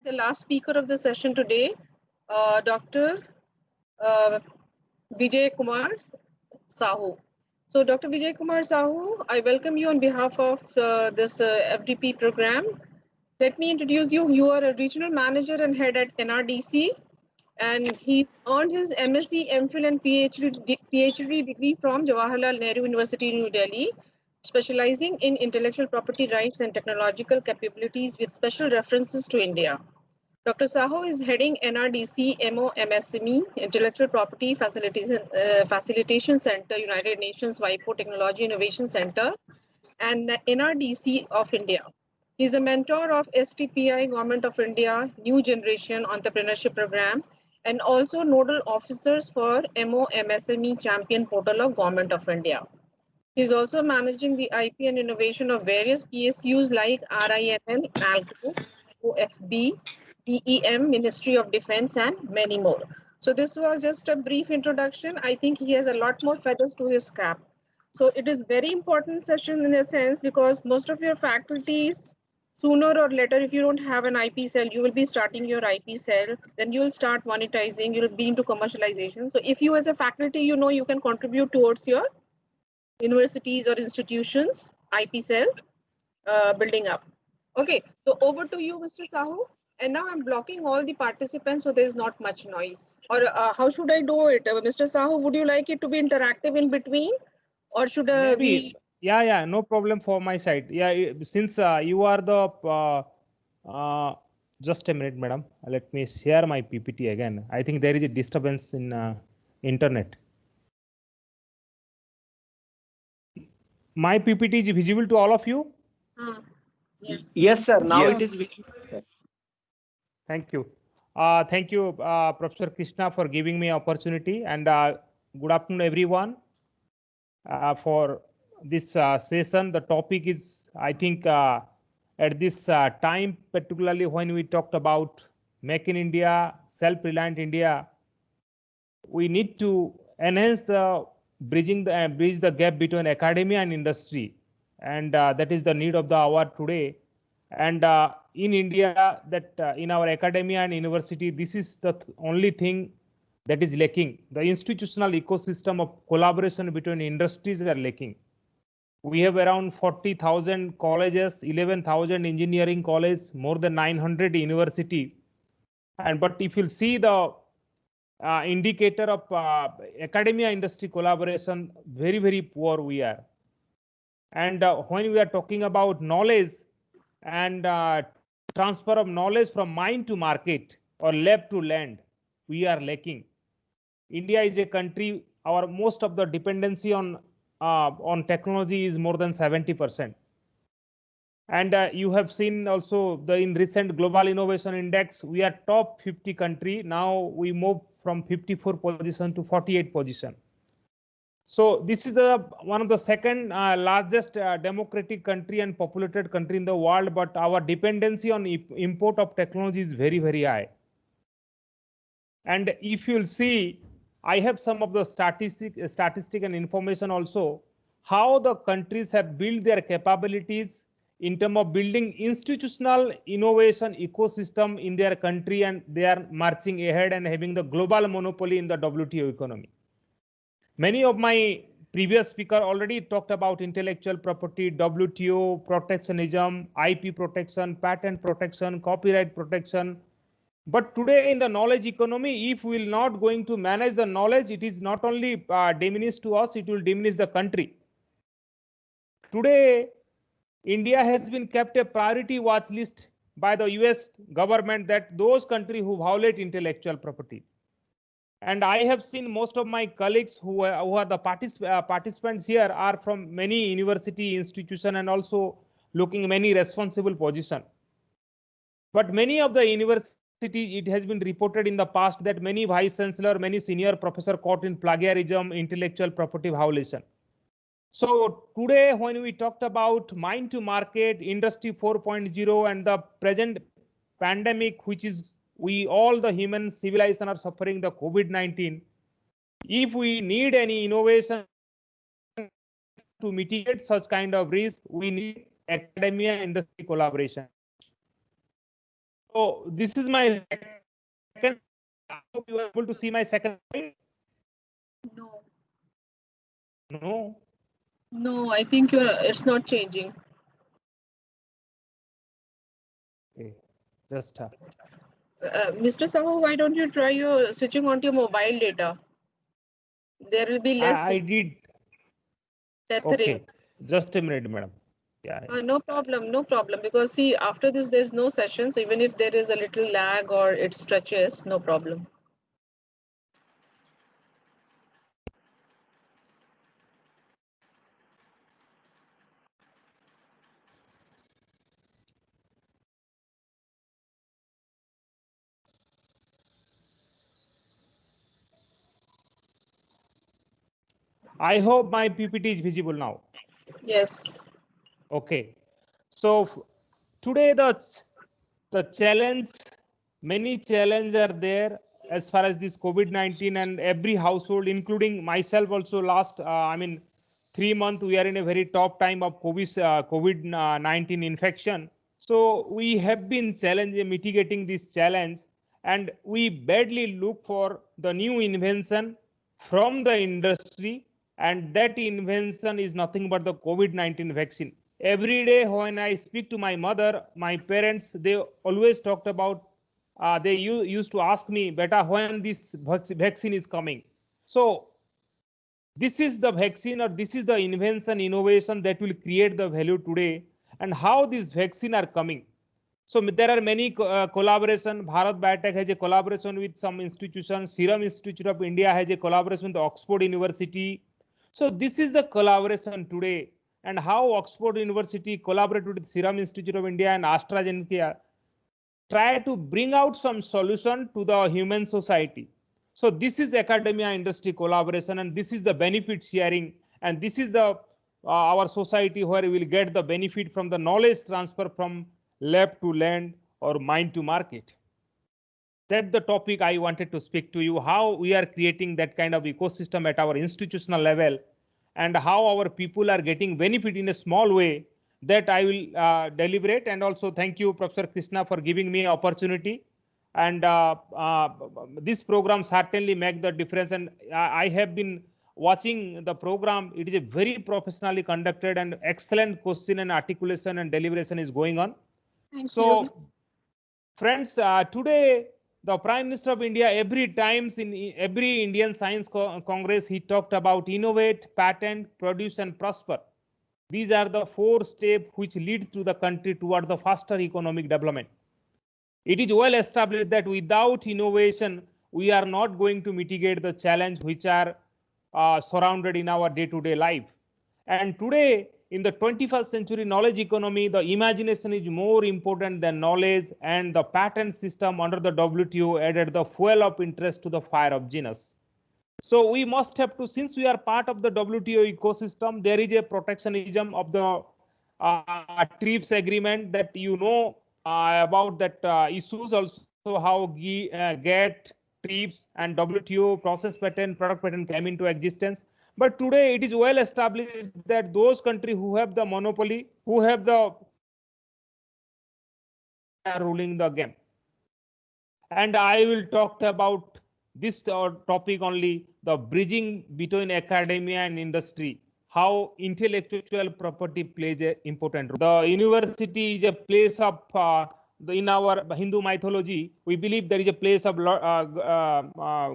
The last speaker of the session today, Dr. Uh, Vijay Kumar Sahu. So, Dr. Vijay Kumar Sahu, I welcome you on behalf of this FDP program. Let me introduce you. You are a regional manager and head at NRDC, and he's earned his MSc, MPhil, and PhD degree from Jawaharlal Nehru University, New Delhi, specializing in intellectual property rights and technological capabilities with special references to India. Dr. Sahu is heading NRDC MOMSME Intellectual Property Facilitation Center, United Nations WIPO Technology Innovation Center, and the NRDC of India. He's a mentor of STPI, Government of India, New Generation Entrepreneurship Program, and also nodal officers for MOMSME Champion Portal of Government of India. He's also managing the IP and innovation of various PSUs like RINL, ALCO, OFB, BEM, Ministry of Defense, and many more. So this was just a brief introduction. I think he has a lot more feathers to his cap. So it is very important session in a sense because most of your faculties, sooner or later, if you don't have an IP cell, you will be starting your IP cell, then you will start monetizing, you'll be into commercialization. So if you as a faculty, you know, you can contribute towards your universities or institutions, IP cell building up. Okay, so over to you, Mr. Sahu. And now I'm blocking all the participants so there's not much noise. Or how should I do it? Mr. Sahu, would you like it to be interactive in between? Or should we? Yeah, no problem for my side. Yeah, since you are the, just a minute, madam. Let me share my PPT again. I think there is a disturbance in internet. My PPT is visible to all of you? Yes. Yes, sir. Now Yes. it is visible. Thank you. Thank you, Professor Krishna, for giving me opportunity, and good afternoon, everyone. For this session, the topic is, I think, at this time, particularly when we talked about Make in India, self-reliant India, we need to enhance the bridge the gap between academia and industry, and that is the need of the hour today. And in India, that in our academia and university, this is the only thing that is lacking. The institutional ecosystem of collaboration between industries are lacking. We have around 40,000 colleges, 11,000 engineering colleges, more than 900 university. But if you see the indicator of academia industry collaboration, very, very poor we are. And when we are talking about knowledge and transfer of knowledge from mind to market or lab to land, we are lacking. India is a country, our most of the dependency on technology is more than 70%. And you have seen also in recent Global Innovation Index, we are top 50 country. Now we move from 54 position to 48 position. So this is one of the second largest democratic country and populated country in the world, but our dependency on import of technology is very, very high. And if you'll see, I have some of the statistic and information also, how the countries have built their capabilities in terms of building institutional innovation ecosystem in their country, and they are marching ahead and having the global monopoly in the WTO economy. Many of my previous speaker already talked about intellectual property, WTO, protectionism, IP protection, patent protection, copyright protection. But today in the knowledge economy, if we will not going to manage the knowledge, it is not only diminish to us, it will diminish the country. Today, India has been kept a priority watch list by the US government, that those countries who violate intellectual property. And I have seen most of my colleagues who are the participants here are from many university institution and also looking many responsible position. But many of the universities, it has been reported in the past that many vice chancellor, many senior professor caught in plagiarism, intellectual property violation. So today, when we talked about mind to market, industry 4.0, and the present pandemic, which is we all the human civilization are suffering the COVID-19. If we need any innovation to mitigate such kind of risk, we need academia industry collaboration. this is my second. I hope you are able to see my second slide. No. No. No, I think it's not changing. Okay. Just Mr. Sahu, why don't you try switching on to your mobile data? There will be less I did. tethering. Okay. Just a minute, madam. Yeah. No problem, no problem. Because see, after this, there's no sessions. Even if there is a little lag or it stretches, no problem. I hope my PPT is visible now. Yes. Okay. So today the challenge, many challenges are there as far as this COVID-19, and every household, including myself also, last 3 months we are in a very top time of COVID-19 infection. So we have been mitigating this challenge, and we badly look for the new invention from the industry, and that invention is nothing but the COVID-19 vaccine. Every day when I speak to my mother, my parents, they always talked about, they used to ask me, beta, when this vaccine is coming. So this is the vaccine, or this is the invention, innovation that will create the value today, and how these vaccine are coming. So there are many collaboration. Bharat Biotech has a collaboration with some institutions. Serum Institute of India has a collaboration with Oxford University. So this is the collaboration today, and how Oxford University collaborated with Serum Institute of India and AstraZeneca try to bring out some solution to the human society. So this is academia industry collaboration, and this is the benefit sharing, and this is the our society where we will get the benefit from the knowledge transfer from lab to land or mind to market. That's the topic I wanted to speak to you, how we are creating that kind of ecosystem at our institutional level, and how our people are getting benefit in a small way, that I will deliberate. And also thank you, Professor Krishna, for giving me opportunity. And this program certainly make the difference. And I have been watching the program. It is a very professionally conducted and excellent question and articulation and deliberation is going on. Thank So, you. friends, today the Prime Minister of India, every times in every Indian Science Congress, he talked about innovate, patent, produce, and prosper. These are the 4 steps which leads to the country toward the faster economic development. It is well established that without innovation, we are not going to mitigate the challenge which are surrounded in our day-to-day life. And today, in the 21st century knowledge economy, the imagination is more important than knowledge, and the patent system under the WTO added the fuel of interest to the fire of genius. So we must have to, since we are part of the WTO ecosystem, there is a protectionism of the TRIPS agreement, that about that issues also, how GATT, TRIPS, and WTO process patent, product patent came into existence. But today it is well established that those countries who have the monopoly, who have the are ruling the game. And I will talk about this topic only, the bridging between academia and industry, how intellectual property plays an important role. The university is a place of, in our Hindu mythology, we believe there is a place of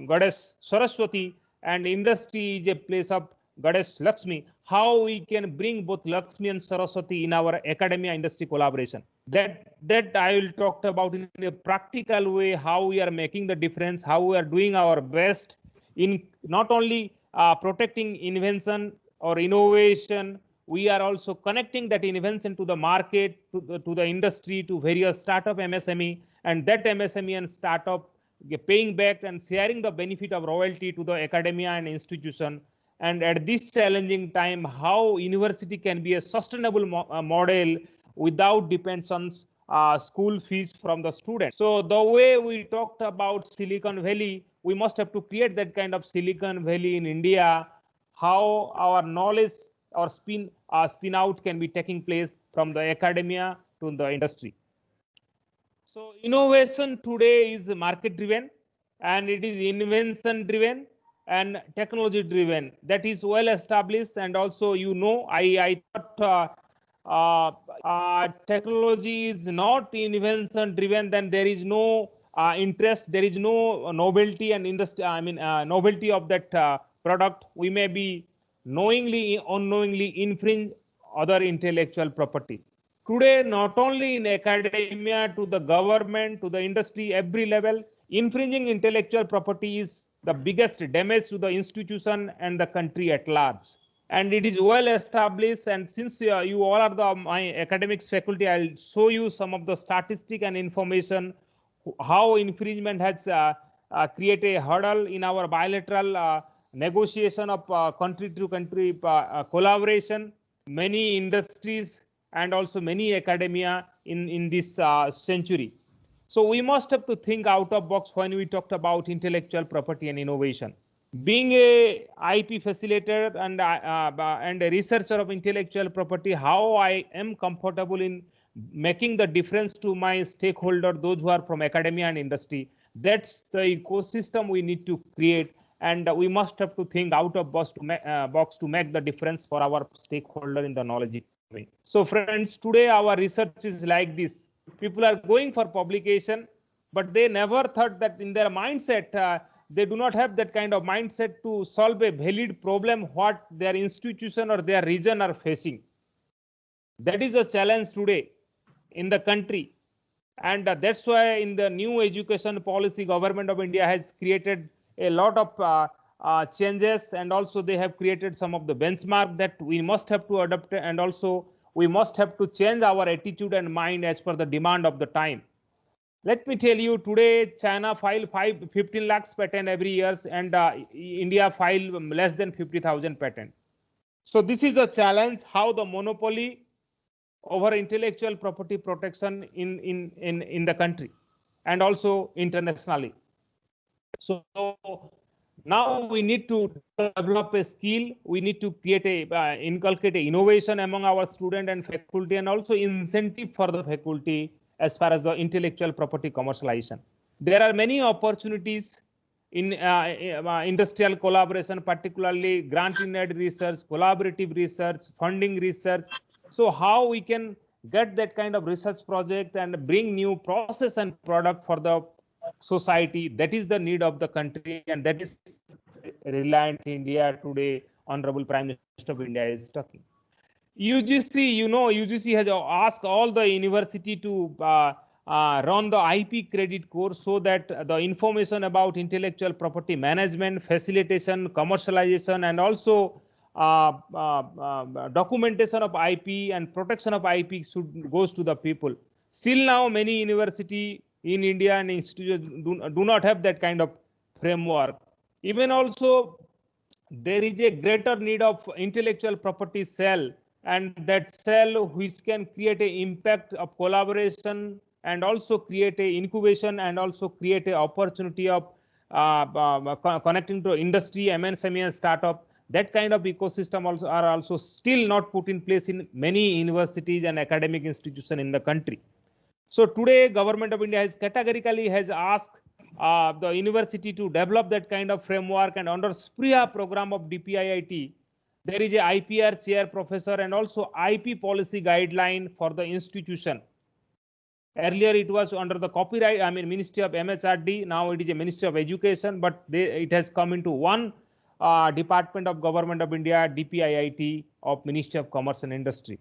goddess Saraswati, and industry is a place of goddess Lakshmi. How we can bring both Lakshmi and Saraswati in our academia industry collaboration. That I will talk about in a practical way, how we are making the difference, how we are doing our best in not only protecting invention or innovation, we are also connecting that invention to the market, to the industry, to various startup MSME, and that MSME and startup paying back and sharing the benefit of royalty to the academia and institution. And at this challenging time, how university can be a sustainable model without dependence on school fees from the students. So the way we talked about Silicon Valley, we must have to create that kind of Silicon Valley in India, how our knowledge or spin out can be taking place from the academia to the industry. So innovation today is market driven, and it is invention driven and technology driven. That is well established, and also I thought technology is not invention driven, then there is no interest, there is no novelty and industry. Novelty of that product. We may be knowingly, unknowingly infringe other intellectual property. Today, not only in academia, to the government, to the industry, every level, infringing intellectual property is the biggest damage to the institution and the country at large. And it is well established. And since you all are my academics faculty, I'll show you some of the statistic and information how infringement has created a hurdle in our bilateral negotiation of country to country collaboration. Many industries and also many academia in this century. So we must have to think out of box when we talked about intellectual property and innovation. Being a IP facilitator and a researcher of intellectual property, how I am comfortable in making the difference to my stakeholder, those who are from academia and industry. That's the ecosystem we need to create, and we must have to think out of box to make the difference for our stakeholder in the knowledge economy. So friends, today our research is like this. People are going for publication, but they never thought that in their mindset, they do not have that kind of mindset to solve a valid problem what their institution or their region are facing. That is a challenge today in the country, and that's why in the new education policy, Government of India has created a lot of changes, and also they have created some of the benchmark that we must have to adopt, and also we must have to change our attitude and mind as per the demand of the time. Let me tell you, today China file 15 lakhs patent every year, and India file less than 50,000 patent. So this is a challenge, how the monopoly over intellectual property protection in the country and also internationally. So now we need to develop a skill. We need to create inculcate a innovation among our student and faculty, and also incentive for the faculty as far as the intellectual property commercialization. There are many opportunities in industrial collaboration, particularly grant-in-aid research, collaborative research, funding research. So how we can get that kind of research project and bring new process and product for the society. That is the need of the country, and that is Reliant India today. Honorable Prime Minister of India is talking. UGC, UGC has asked all the university to run the IP credit course so that the information about intellectual property management, facilitation, commercialization, and also documentation of IP and protection of IP goes to the people. Still now, many university in India and institutes do not have that kind of framework. Even also, there is a greater need of intellectual property cell, and that cell which can create an impact of collaboration and also create a incubation and also create an opportunity of connecting to industry, MSME and startup. That kind of ecosystem are also still not put in place in many universities and academic institutions in the country. So today, Government of India has categorically asked the university to develop that kind of framework, and under SPRIA program of DPIIT, there is a IPR chair professor and also IP policy guideline for the institution. Earlier it was under the copyright, Ministry of MHRD. Now it is a Ministry of Education, but it has come into one Department of Government of India, DPIIT of Ministry of Commerce and Industry.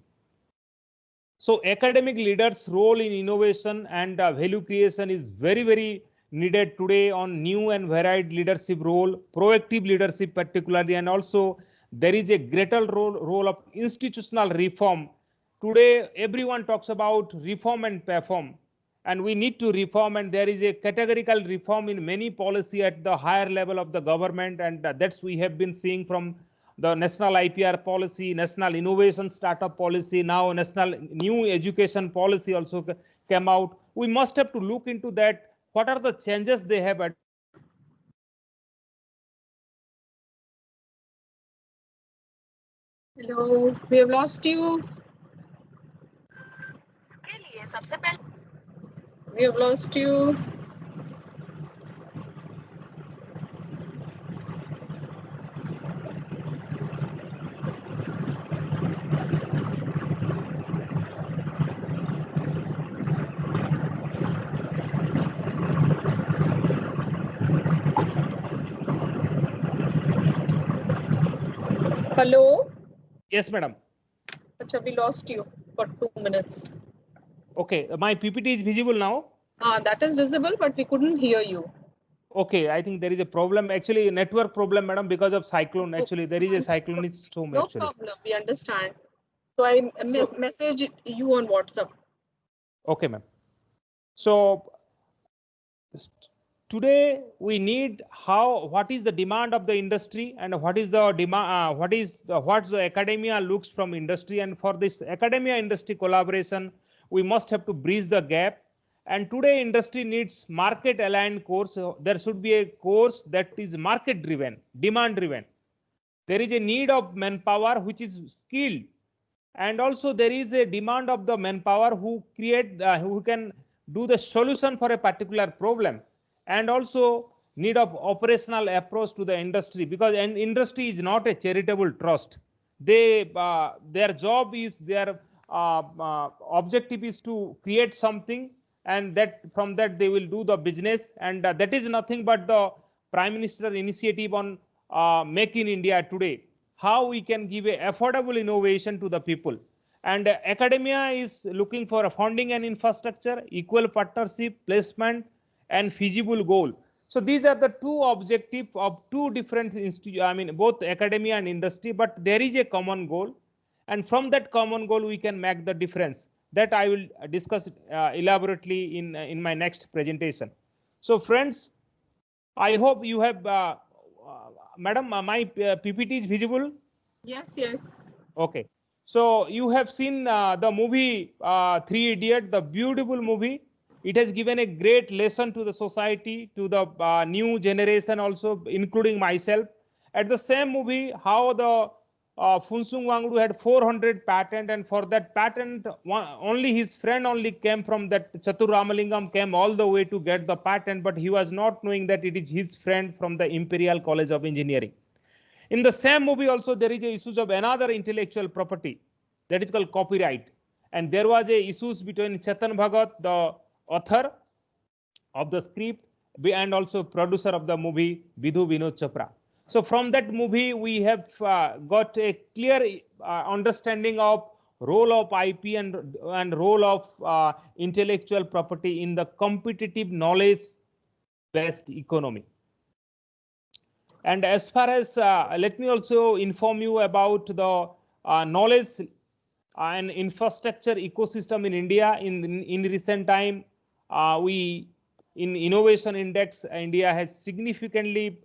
So academic leaders' role in innovation and value creation is very, very needed today on new and varied leadership role, proactive leadership particularly, and also there is a greater role of institutional reform. Today, everyone talks about reform and perform, and we need to reform, and there is a categorical reform in many policy at the higher level of the government, and that's we have been seeing from the national IPR policy, national innovation startup policy, now national new education policy also came out. We must have to look into that. What are the changes they have? Hello, we have lost you. We have lost you. Hello? Yes, madam. Acha, we lost you for 2 minutes. Okay, my PPT is visible now. That is visible, but we couldn't hear you. Okay, I think there is a problem, actually network problem, madam, because of cyclone. Actually, there is a cyclonic storm. No actually. problem, we understand. So I message you on WhatsApp. Okay, ma'am. So today we need what is the demand of the industry and what is the demand, what the academia looks from industry, and for this academia industry collaboration, we must have to bridge the gap. And today industry needs market aligned course. There should be a course that is market driven, demand driven. There is a need of manpower which is skilled, and also there is a demand of the manpower who can do the solution for a particular problem, and also need of operational approach to the industry, because an industry is not a charitable trust. Their job is objective is to create something, and that from that they will do the business, and that is nothing but the Prime Minister initiative on Make in India today, how we can give a affordable innovation to the people. And academia is looking for a funding and infrastructure, equal partnership, placement, and feasible goal. So these are the two objectives of two different institutes, I mean both academia and industry, but there is a common goal, and from that common goal we can make the difference. That I will discuss elaborately in my next presentation. So friends, I hope you have, madam, my PPT is visible? Yes, yes. Okay. So you have seen the movie Three Idiot, the beautiful movie. It has given a great lesson to the society, to the new generation also, including myself. At the same movie, how the Funsung Wangdu had 400 patent, and for that patent, only his friend only came from that, Chatur Ramalingam came all the way to get the patent, but he was not knowing that it is his friend from the Imperial College of Engineering. In the same movie also there is a issues of another intellectual property, that is called copyright. And there was a issues between Chetan Bhagat, the author of the script, and also producer of the movie, Vidhu Vinod Chopra. So from that movie we have got a clear understanding of role of IP and role of intellectual property in the competitive knowledge based economy. And as far as, let me also inform you about the knowledge and infrastructure ecosystem in India. In recent time, in innovation index, India has significantly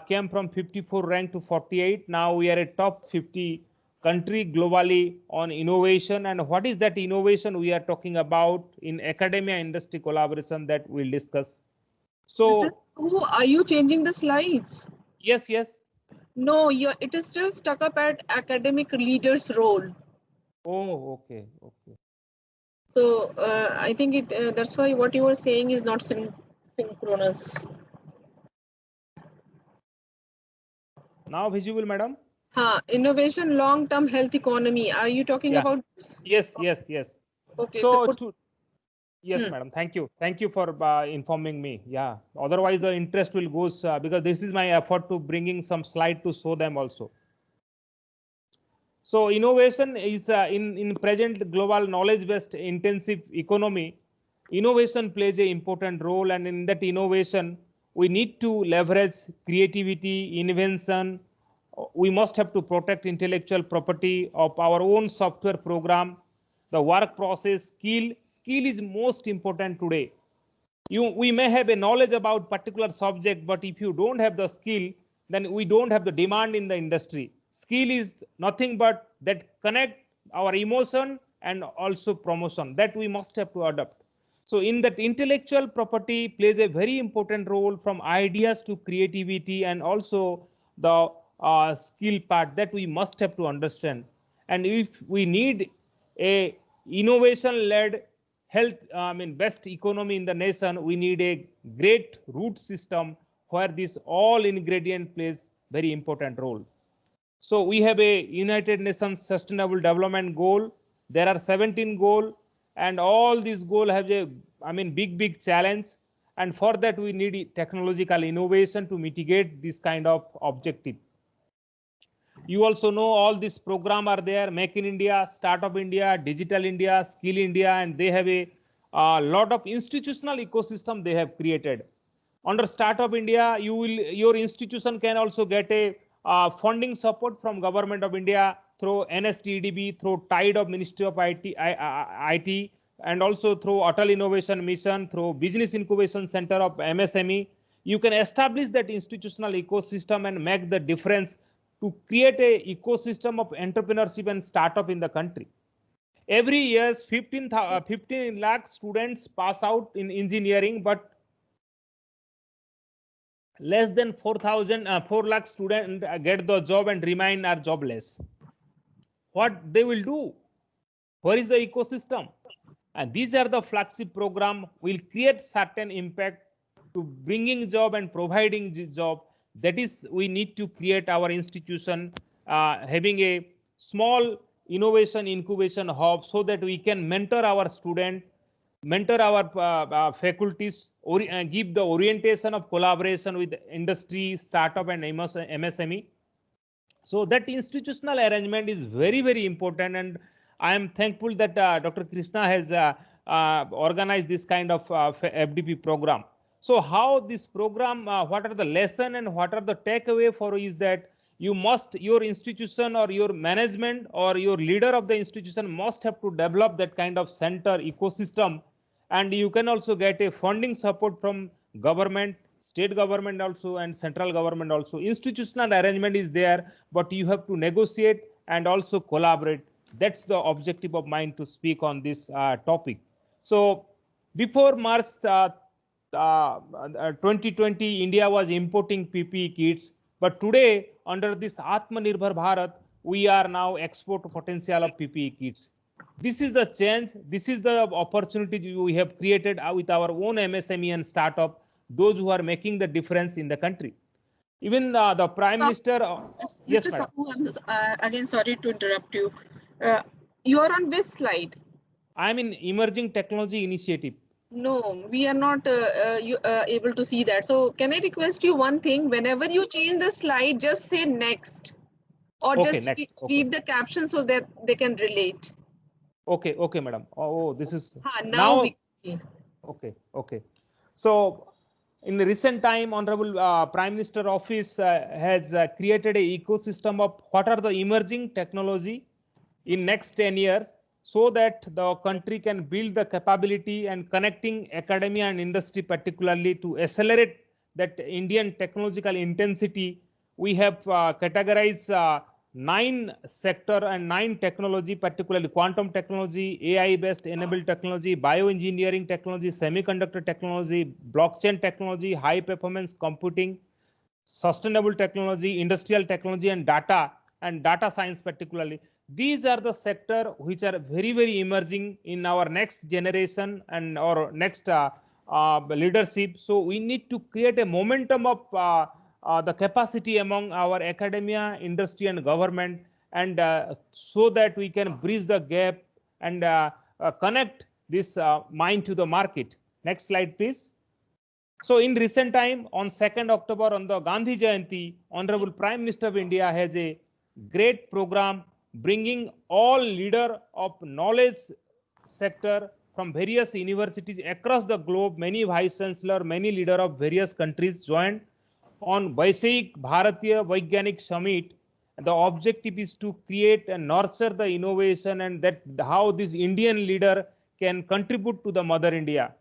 came from 54 rank to 48. Now we are a top 50 country globally on innovation. And what is that innovation we are talking about in academia industry collaboration, that we'll discuss. So, are you changing the slides? Yes, yes. No, it is still stuck up at academic leader's role. Oh, okay, okay. So I think that's why what you were saying is not synchronous. Now visible, madam? Innovation, long-term health economy. Are you talking about this? Yes, yes, yes. Okay. So yes, madam. Thank you. Thank you for informing me. Yeah. Otherwise, the interest will go because this is my effort to bringing some slide to show them also. So innovation is in present global knowledge-based intensive economy. Innovation plays an important role, and in that innovation, we need to leverage creativity, invention. We must have to protect intellectual property of our own software program, the work process, skill. Skill is most important today. We may have a knowledge about particular subject, but if you don't have the skill, then we don't have the demand in the industry. Skill is nothing but that connect our emotion and also promotion, that we must have to adopt. So in that, intellectual property plays a very important role, from ideas to creativity, and also the skill part that we must have to understand. And if we need a innovation led best economy in the nation, we need a great root system where this all ingredient plays very important role. So we have a United Nations Sustainable Development Goal. There are 17 goals, and all these goals have a, big challenge. And for that, we need technological innovation to mitigate this kind of objective. You also know all these programs are there: Make in India, Startup India, Digital India, Skill India, and they have a lot of institutional ecosystem they have created. Under Startup India, your institution can also get a funding support from Government of India through NSTDB, through TIDE of Ministry of IT, and also through Atal Innovation Mission, through Business Incubation Center of MSME. You can establish that institutional ecosystem and make the difference to create a ecosystem of entrepreneurship and startup in the country. Every year, 15 lakh students pass out in engineering, but less than 4 lakh students get the job and remain are jobless. What they will do? Where is the ecosystem? And these are the flagship program will create certain impact to bringing job and providing job. That is, we need to create our institution having a small innovation incubation hub so that we can mentor our student, mentor our faculties, or give the orientation of collaboration with industry, startup, and MSME. So that institutional arrangement is very, very important, and I am thankful that Dr. Krishna has organized this kind of FDP program. So how this program, what are the lesson and what are the takeaway for is that you must, your institution or your management or your leader of the institution must have to develop that kind of center ecosystem, and you can also get a funding support from government, state government also, and central government also. Institutional arrangement is there, but you have to negotiate and also collaborate. That's the objective of mine to speak on this topic. So before March 2020, India was importing PPE kits, but today under this Atmanirbhar Bharat, we are now export potential of PPE kits. This is the change. This is the opportunity we have created with our own MSME and startup, those who are making the difference in the country. Even the Prime Minister. Yes, Mr. Sahu, again, sorry to interrupt you. You are on which slide? I'm in Emerging Technology Initiative. No, we are not able to see that. So can I request you one thing? Whenever you change the slide, just say next, or okay, just read the caption so that they can relate. Okay, okay, madam. Oh, this is now we can see. Okay, okay. So in the recent time, Honorable Prime Minister Office has created an ecosystem of what are the emerging technology in next 10 years, so that the country can build the capability and connecting academia and industry, particularly to accelerate that Indian technological intensity. We have categorized 9 sector and 9 technology, particularly quantum technology, AI-based enabled technology, bioengineering technology, semiconductor technology, blockchain technology, high performance computing, sustainable technology, industrial technology, and data science particularly. These are the sector which are very, very emerging in our next generation and our next leadership. So we need to create a momentum of the capacity among our academia, industry, and government, and so that we can bridge the gap and connect this mind to the market. Next slide, please. So in recent time, on 2nd October, on the Gandhi Jayanti, Honorable Prime Minister of India has a great program bringing all leader of knowledge sector from various universities across the globe. Many vice chancellor, many leader of various countries joined on Vaishik Bharatiya Vaigyanik Summit. The objective is to create and nurture the innovation, and that how this Indian leader can contribute to the Mother India.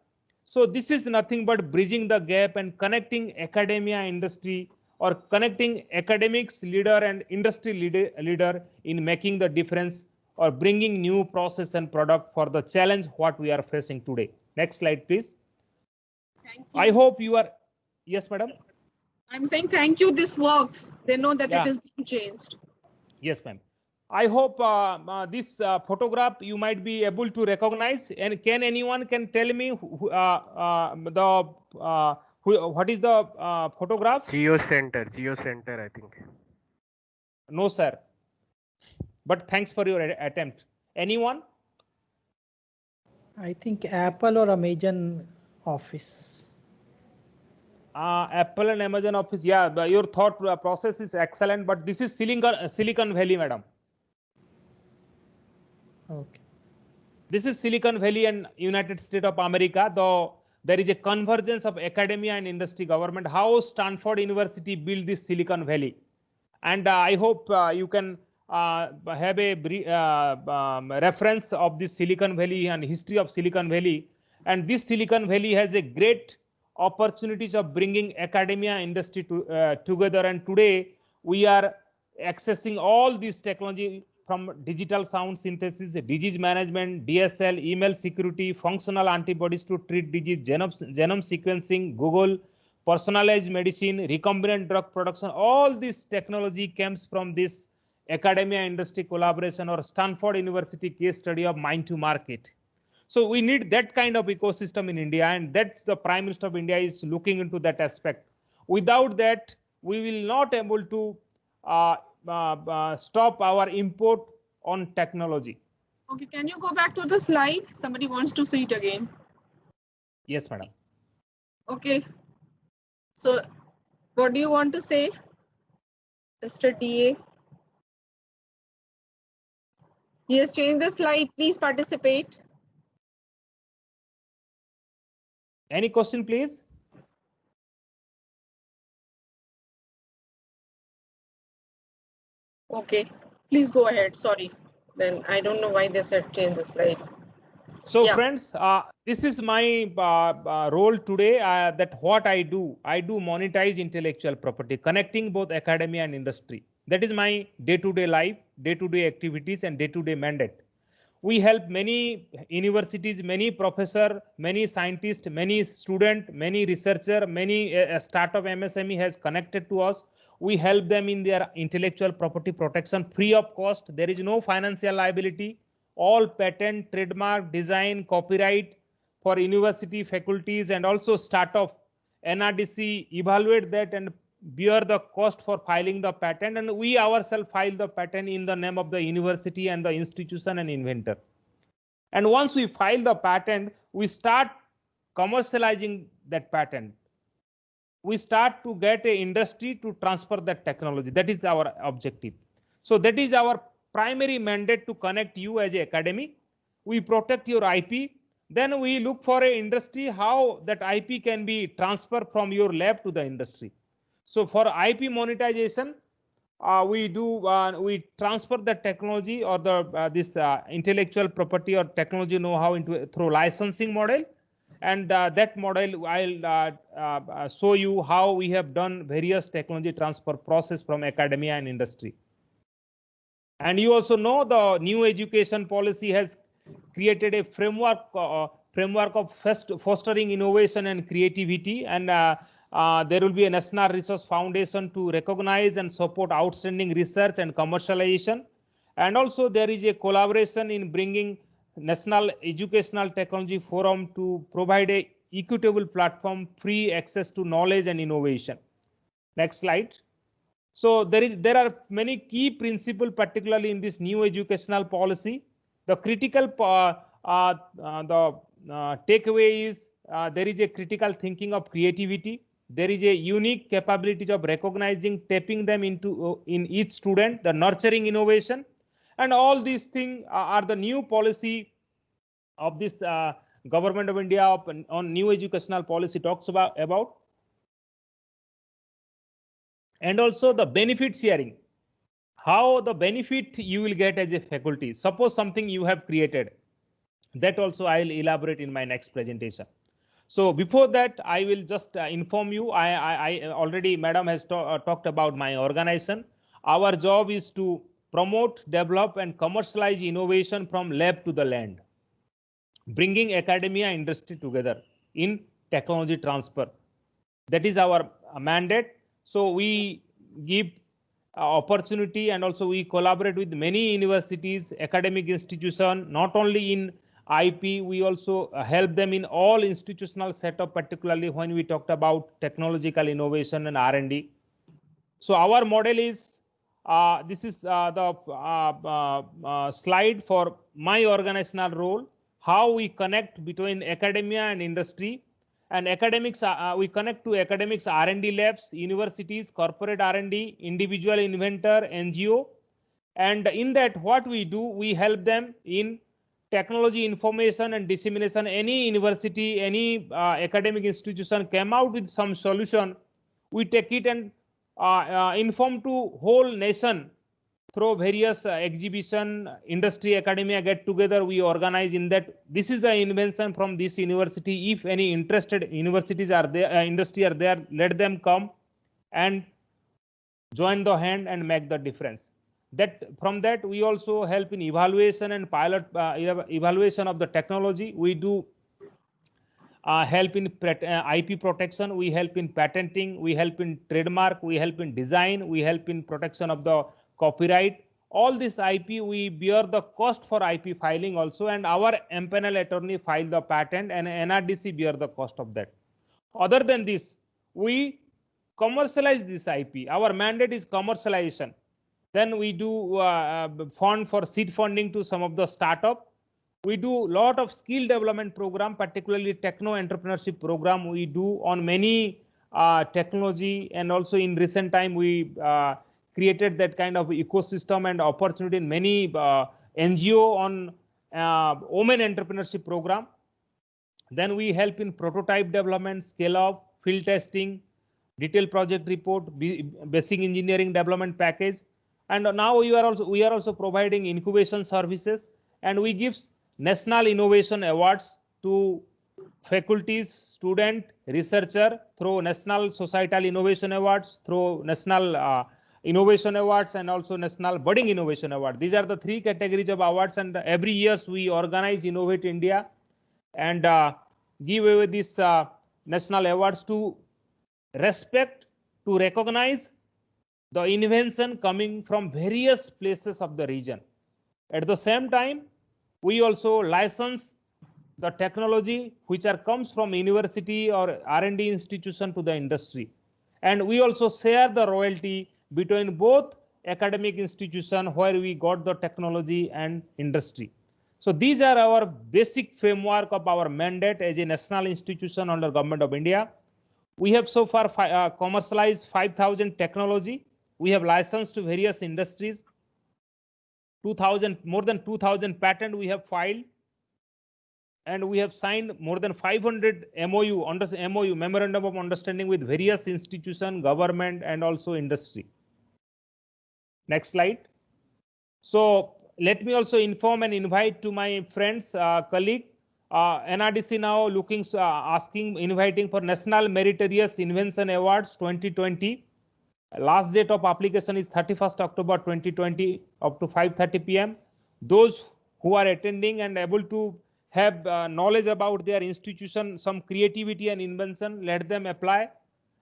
So this is nothing but bridging the gap and connecting academia, industry, or connecting academics leader and industry leader in making the difference or bringing new process and product for the challenge what we are facing today. Next slide, please. Thank you. I hope you are. Yes, madam. I'm saying thank you. This works. They know that it is being changed. Yes, ma'am. I hope this photograph you might be able to recognize. And can anyone can tell me what is the photograph? Geo Center, I think. No, sir. But thanks for your attempt. Anyone? I think Apple or Amazon office. Apple and Amazon office. Yeah, your thought process is excellent. But this is Silicon Valley, madam. Okay. This is Silicon Valley and United States of America. Though there is a convergence of academia and industry government. How Stanford University built this Silicon Valley, and I hope you can have a reference of this Silicon Valley and history of Silicon Valley. And this Silicon Valley has a great opportunities of bringing academia industry together. And today we are accessing all this technology from digital sound synthesis, disease management, DSL, email security, functional antibodies to treat disease, genome sequencing, Google, personalized medicine, recombinant drug production. All this technology comes from this academia industry collaboration or Stanford University case study of mind to market. So we need that kind of ecosystem in India, and that's the Prime Minister of India is looking into that aspect. Without that, we will not able to stop our import on technology. Okay, can you go back to the slide? Somebody wants to see it again. Yes, madam. Okay. So what do you want to say, Mr. DA? He has changed the slide. Please participate. Any question, please? Okay, please go ahead. Sorry. Then I don't know why they said change the slide. So Yeah. friends, this is my role today. That what I do monetize intellectual property, connecting both academia and industry. That is my day-to-day life, day-to-day activities, and day-to-day mandate. We help many universities, many professor, many scientists, many student, many researcher, many startup MSME has connected to us. We help them in their intellectual property protection free of cost. There is no financial liability. All patent, trademark, design, copyright for university faculties and also startup NRDC evaluate that and bear the cost for filing the patent, and we ourselves file the patent in the name of the university and the institution and inventor. And once we file the patent, we start commercializing that patent. We start to get an industry to transfer that technology. That is our objective. So that is our primary mandate, to connect you as an academy. We protect your IP. Then we look for an industry, how that IP can be transferred from your lab to the industry. So for IP monetization, we transfer the technology or the this intellectual property or technology know-how into through licensing model, and that model I'll show you how we have done various technology transfer process from academia and industry. And you also know the new education policy has created a framework of fostering innovation and creativity, and there will be a National Research Foundation to recognize and support outstanding research and commercialization. And also there is a collaboration in bringing National Educational Technology Forum to provide a equitable platform, free access to knowledge and innovation. Next slide. So there are many key principles, particularly in this new educational policy. The critical takeaway is there is a critical thinking of creativity. There is a unique capability of recognizing, tapping them into in each student, the nurturing innovation, and all these things are the new policy of this Government of India on new educational policy talks about. And also the benefit sharing, how the benefit you will get as a faculty. Suppose something you have created, that also I will elaborate in my next presentation. So before that, I will just inform you, I already, madam has talked about my organization. Our job is to promote, develop and commercialize innovation from lab to the land, bringing academia industry together in technology transfer. That is our mandate. So we give opportunity, and also we collaborate with many universities, academic institutions, not only in IP, we also help them in all institutional setup, particularly when we talked about technological innovation and R&D. So our model is, this is the slide for my organizational role, how we connect between academia and industry. And academics, we connect to academics, R&D labs, universities, corporate R&D, individual inventor, NGO. And in that, what we do, we help them in technology information and dissemination. Any university, any academic institution came out with some solution, we take it and inform to whole nation through various exhibition, industry, academia get together. We organize in that. This is the invention from this university. If any interested universities are there, industry are there, let them come and join the hand and make the difference. That from that we also help in evaluation and pilot evaluation of the technology. We do help in IP protection, we help in patenting, we help in trademark, we help in design, we help in protection of the copyright. All this IP, we bear the cost for IP filing also, and our MPanel attorney file the patent and NRDC bear the cost of that. Other than this, we commercialize this IP. Our mandate is commercialization. Then we do fund for seed funding to some of the startup. We do lot of skill development program, particularly techno entrepreneurship program. We do on many technology, and also in recent time we created that kind of ecosystem and opportunity in many NGO on women entrepreneurship program. Then we help in prototype development, scale up, field testing, detailed project report, basic engineering development package. And now we are also providing incubation services, and we give National Innovation Awards to faculties, student, researcher through National Societal Innovation Awards, through National Innovation Awards, and also National Budding Innovation Award. These are the three categories of awards, and every year we organize Innovate India and give away these national awards to respect, to recognize the invention coming from various places of the region. At the same time, we also license the technology which comes from university or R&D institution to the industry. And we also share the royalty between both academic institution where we got the technology and industry. So these are our basic framework of our mandate as a national institution under Government of India. We have so far commercialized 5,000 technology. We have licensed to various industries. More than 2,000 patents we have filed, and we have signed more than 500 MOU, Memorandum of Understanding, with various institutions, government, and also industry. Next slide. So let me also inform and invite to my friends, colleague, NRDC now looking, inviting for National Meritorious Invention Awards 2020. Last date of application is 31st October 2020 up to 5:30 p.m. Those who are attending and able to have knowledge about their institution, some creativity and invention, let them apply.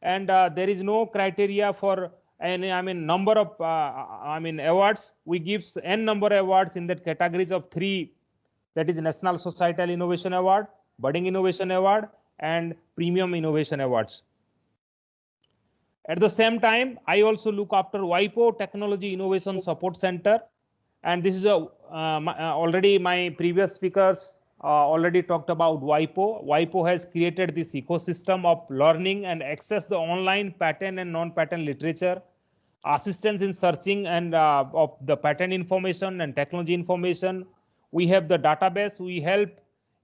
And there is no criteria for number of awards. We give n number of awards in that categories of 3, that is National Societal Innovation Award, Budding Innovation Award, and Premium Innovation Awards. At the same time, I also look after WIPO Technology Innovation Support Center, and this is already my previous speakers already talked about WIPO. WIPO has created this ecosystem of learning and access the online patent and non-patent literature, assistance in searching and of the patent information and technology information. We have the database. We help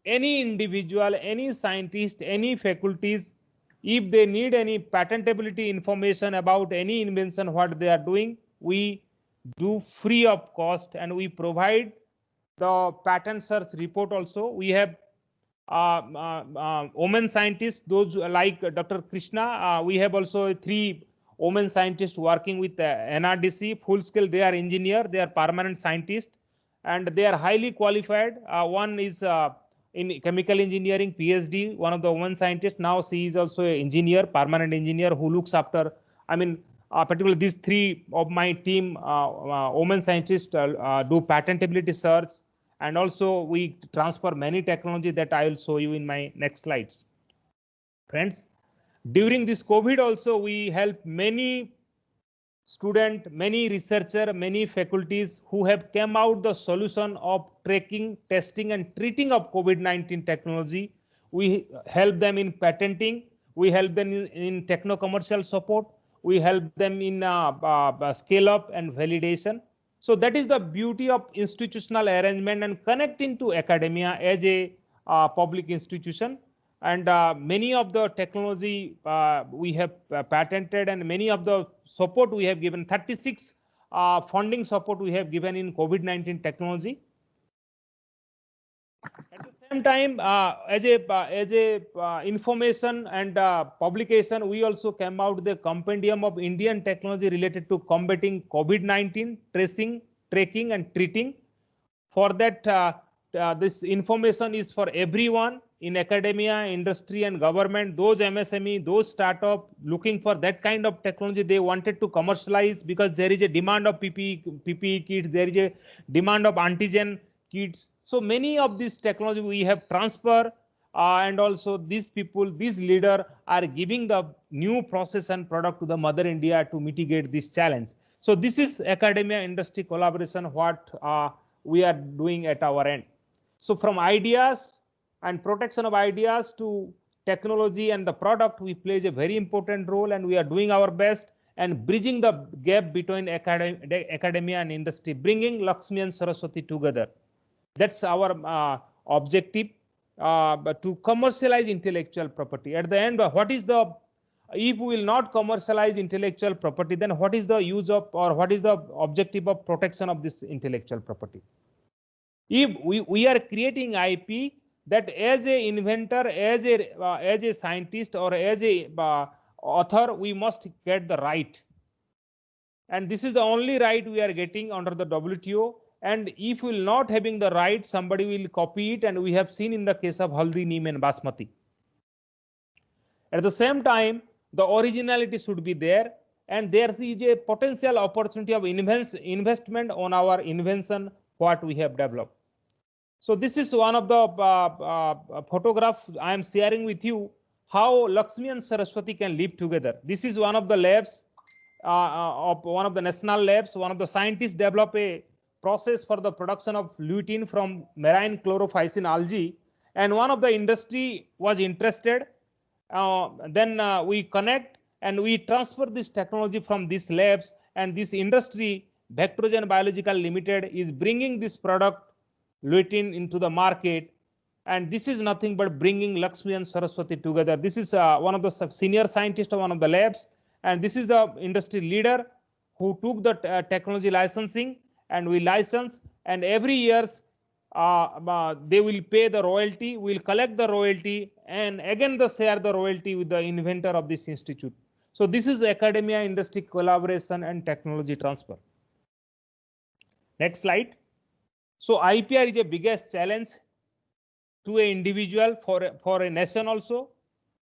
any individual, any scientist, any faculties, if they need any patentability information about any invention, what they are doing, we do free of cost, and we provide the patent search report also. We have women scientists, those like Dr. Krishna. We have also 3 women scientists working with NRDC, full scale. They are engineer, they are permanent scientists, and they are highly qualified. One is in chemical engineering, PhD, one of the women scientists. Now she is also an engineer, permanent engineer, who looks after, particularly these three of my team, women scientists, do patentability search, and also we transfer many technology that I will show you in my next slides. Friends, during this COVID also we help many student, many researcher, many faculties who have come out the solution of tracking, testing and treating of COVID-19 technology. We help them in patenting, we help them in techno-commercial support, we help them in scale up and validation. So that is the beauty of institutional arrangement and connecting to academia as a public institution. And many of the technology we have patented, and many of the support we have given, 36 funding support we have given in COVID-19 technology. At the same time, as a information and publication, we also came out with the compendium of Indian technology related to combating COVID-19, tracing, tracking and treating. For that, this information is for everyone in academia, industry and government, those MSME, those startup looking for that kind of technology they wanted to commercialize, because there is a demand of PPE kits, there is a demand of antigen kits. So many of this technology we have transfer, and also these people, these leader are giving the new process and product to the mother India to mitigate this challenge. So this is academia industry collaboration, what we are doing at our end. So from ideas and protection of ideas to technology and the product, we plays a very important role, and we are doing our best and bridging the gap between academia and industry, bringing Lakshmi and Saraswati together. That's our objective, to commercialize intellectual property. At the end, what is the, if we will not commercialize intellectual property, then what is the use of, or what is the objective of protection of this intellectual property? If we are creating IP, that as a inventor, as a scientist or as a author, we must get the right, and this is the only right we are getting under the WTO. And if we will not having the right, somebody will copy it, and we have seen in the case of Haldi, Neem and Basmati. At the same time, the originality should be there, and there is a potential opportunity of investment on our invention what we have developed. So this is one of the photographs I am sharing with you, how Lakshmi and Saraswati can live together. This is one of the labs, of one of the national labs. One of the scientists developed a process for the production of lutein from marine chlorophycin algae, and one of the industry was interested. Then we connect and we transfer this technology from these labs, and this industry, Vectrogen Biological Limited, is bringing this product lutein into the market, and this is nothing but bringing Lakshmi and Saraswati together. This is one of the senior scientists of one of the labs, and this is the industry leader who took the technology licensing, and we license, and every year they will pay the royalty, we will collect the royalty, and again they share the royalty with the inventor of this institute. So this is academia industry collaboration and technology transfer. Next slide. So IPR is the biggest challenge to an individual, for a nation also.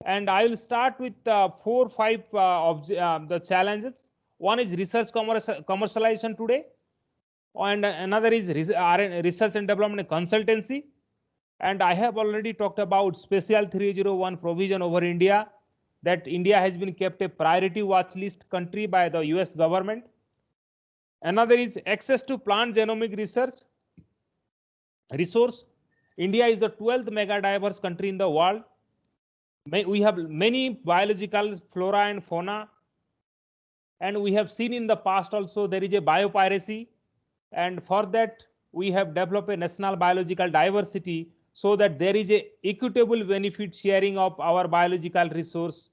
And I will start with 4 or 5 the challenges. One is research commercialization today, and another is research and development consultancy. And I have already talked about Special 301 provision over India, that India has been kept a priority watch list country by the US government. Another is access to plant genomic resource. India is the 12th mega diverse country in the world. We have many biological flora and fauna, and we have seen in the past also there is a biopiracy, and for that we have developed a national biological diversity, so that there is a equitable benefit sharing of our biological resource.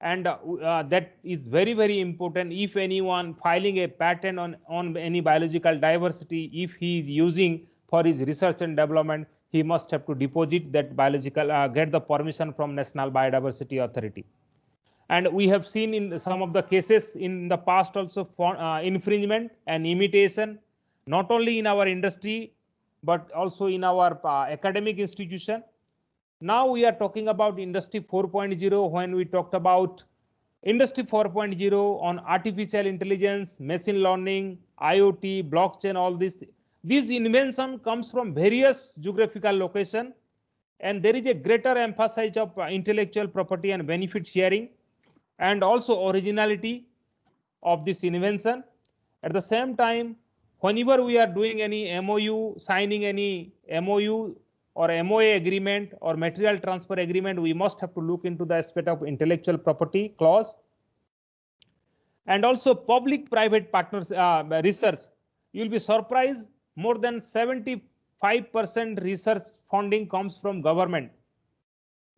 And that is very, very important. If anyone filing a patent on any biological diversity, if he is using for his research and development, he must have to deposit that biological, get the permission from National Biodiversity Authority. And we have seen in some of the cases in the past also for infringement and imitation, not only in our industry, but also in our academic institution. Now we are talking about Industry 4.0 when we talked about Industry 4.0 on artificial intelligence, machine learning, IoT, blockchain, all this. This invention comes from various geographical location, and there is a greater emphasis of intellectual property and benefit sharing, and also originality of this invention. At the same time, whenever we are doing any MOU, signing any MOU or MOA agreement or material transfer agreement, we must have to look into the aspect of intellectual property clause. And also public-private partners research. You will be surprised, more than 75% research funding comes from government.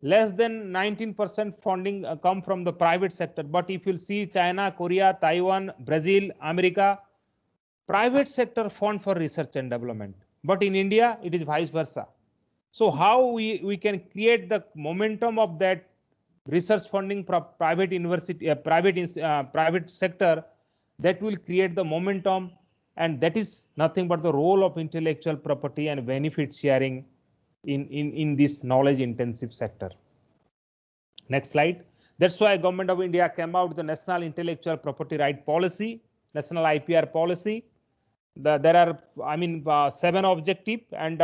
Less than 19% funding come from the private sector. But if you see China, Korea, Taiwan, Brazil, America, private sector fund for research and development. But in India, it is vice versa. So how we can create the momentum of that research funding for private university, private sector, that will create the momentum, and that is nothing but the role of intellectual property and benefit sharing in this knowledge intensive sector. Next slide. That's why Government of India came out with the National Intellectual Property Right Policy, National IPR policy. There are 7 objectives, and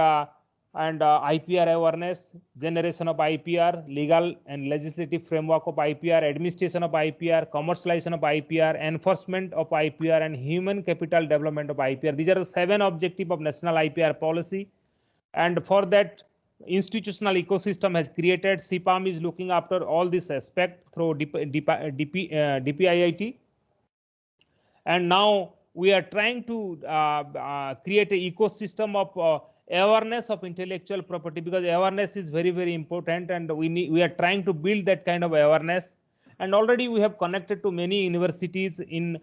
IPR awareness, generation of IPR, legal and legislative framework of IPR, administration of IPR, commercialization of IPR, enforcement of IPR, and human capital development of IPR. These are the 7 objectives of National IPR policy. And for that, institutional ecosystem has created. CPAM is looking after all this aspect through DPIIT. And now we are trying to create an ecosystem of awareness of intellectual property, because awareness is very, very important, and we are trying to build that kind of awareness. And already we have connected to many universities in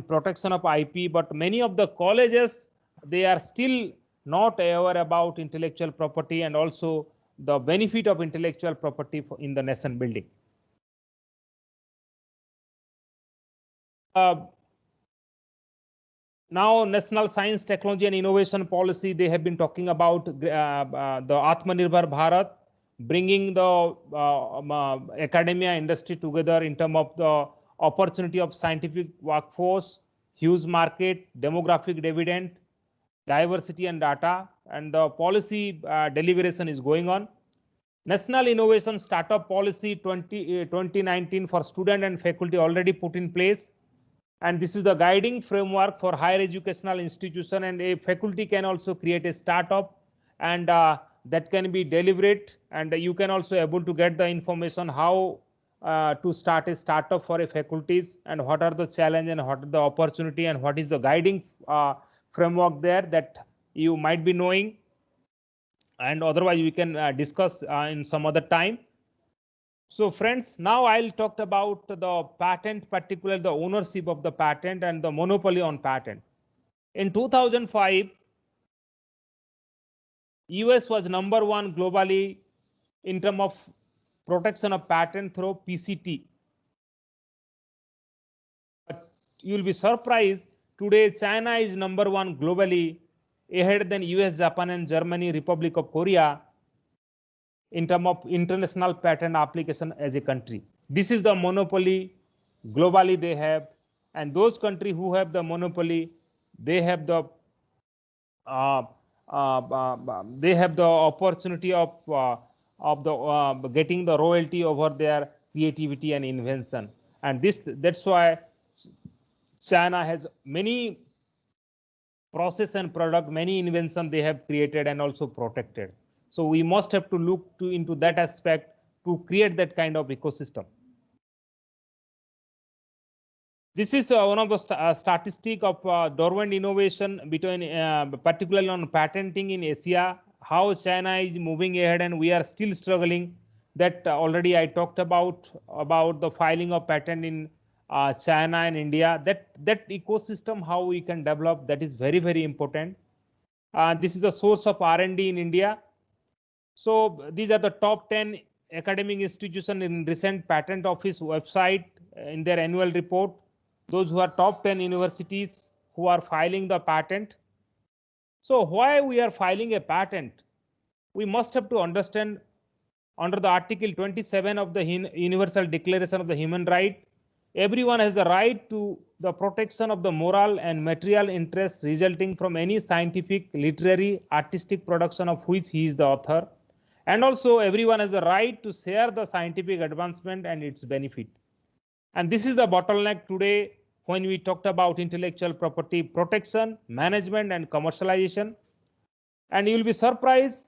protection of IP, but many of the colleges, they are still not aware about intellectual property and also the benefit of intellectual property in the nation building. Now, National Science, Technology and Innovation Policy, they have been talking about the Atmanirbhar Bharat, bringing the academia industry together in terms of the opportunity of scientific workforce, huge market, demographic dividend, diversity and data, and the policy deliberation is going on. National Innovation Startup Policy 2019 for student and faculty already put in place. And this is the guiding framework for higher educational institution, and a faculty can also create a startup, and that can be deliberate, and you can also able to get the information how to start a startup for a faculties, and what are the challenge and what are the opportunity, and what is the guiding framework there that you might be knowing, and otherwise we can discuss in some other time. So friends, now I'll talk about the patent, particularly the ownership of the patent and the monopoly on patent. In 2005, US was #1 globally in terms of protection of patent through PCT. But you'll be surprised, today China is #1 globally, ahead than US, Japan and Germany, Republic of Korea, in terms of international patent application as a country. This is the monopoly globally they have, and those countries who have the monopoly, they have the opportunity of getting the royalty over their creativity and invention. And that's why China has many process and product, many invention they have created and also protected. So we must have to look into that aspect to create that kind of ecosystem. This is one of the statistic of dormant innovation between, particularly on patenting in Asia, how China is moving ahead and we are still struggling. That already I talked about the filing of patent in China and India. That ecosystem, how we can develop, that is very, very important. This is a source of R&D in India. So these are the top 10 academic institutions in recent Patent Office website in their annual report. Those who are top 10 universities who are filing the patent. So why we are filing a patent? We must have to understand under the Article 27 of the Universal Declaration of the Human Rights, everyone has the right to the protection of the moral and material interests resulting from any scientific, literary, artistic production of which he is the author. And also everyone has the right to share the scientific advancement and its benefit. And this is the bottleneck today when we talked about intellectual property protection, management and commercialization. And you will be surprised,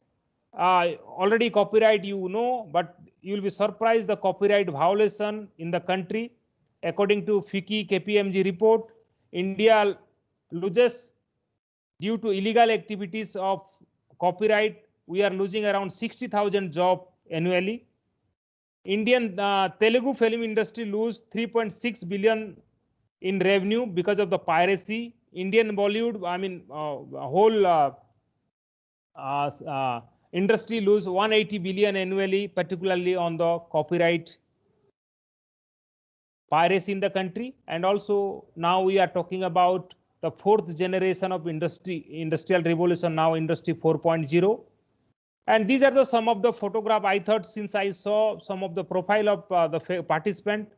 already copyright you know, but you will be surprised the copyright violation in the country. According to FICCI KPMG report, India loses due to illegal activities of copyright. We are losing around 60,000 jobs annually. Indian Telugu film industry lose 3.6 billion in revenue because of the piracy. Indian Bollywood, I mean, whole industry lose 180 billion annually, particularly on the copyright piracy in the country. And also now we are talking about the fourth generation of industrial revolution, now industry 4.0. And these are the some of the photograph I thought, since I saw some of the profile of the participant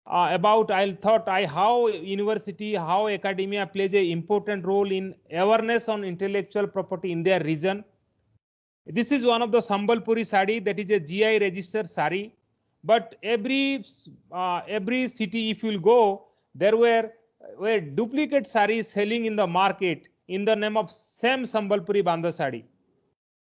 about, I thought how university, how academia plays an important role in awareness on intellectual property in their region. This is one of the Sambalpuri sari, that is a GI registered sari. But every city, if you will go, there were duplicate saris selling in the market in the name of same Sambalpuri Bandha sari.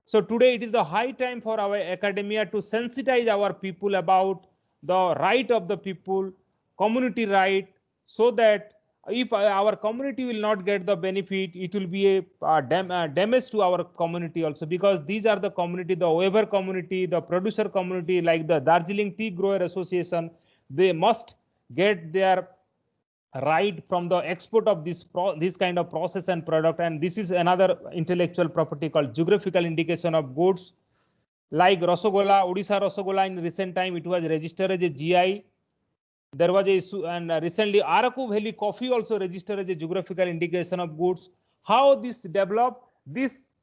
So today it is the high time for our academia to sensitize our people about the right of the people, community right, so that if our community will not get the benefit, it will be a damage to our community also, because these are the community, the Weber community, the producer community, like the Darjeeling Tea Grower Association, they must get their right from the export of this kind of process and product. And this is another intellectual property called geographical indication of goods, like Rasagola, Odisha Rasagola. In recent time it was registered as a GI. There was a issue, and recently Araku Valley coffee also registered as a geographical indication of goods. How this developed? This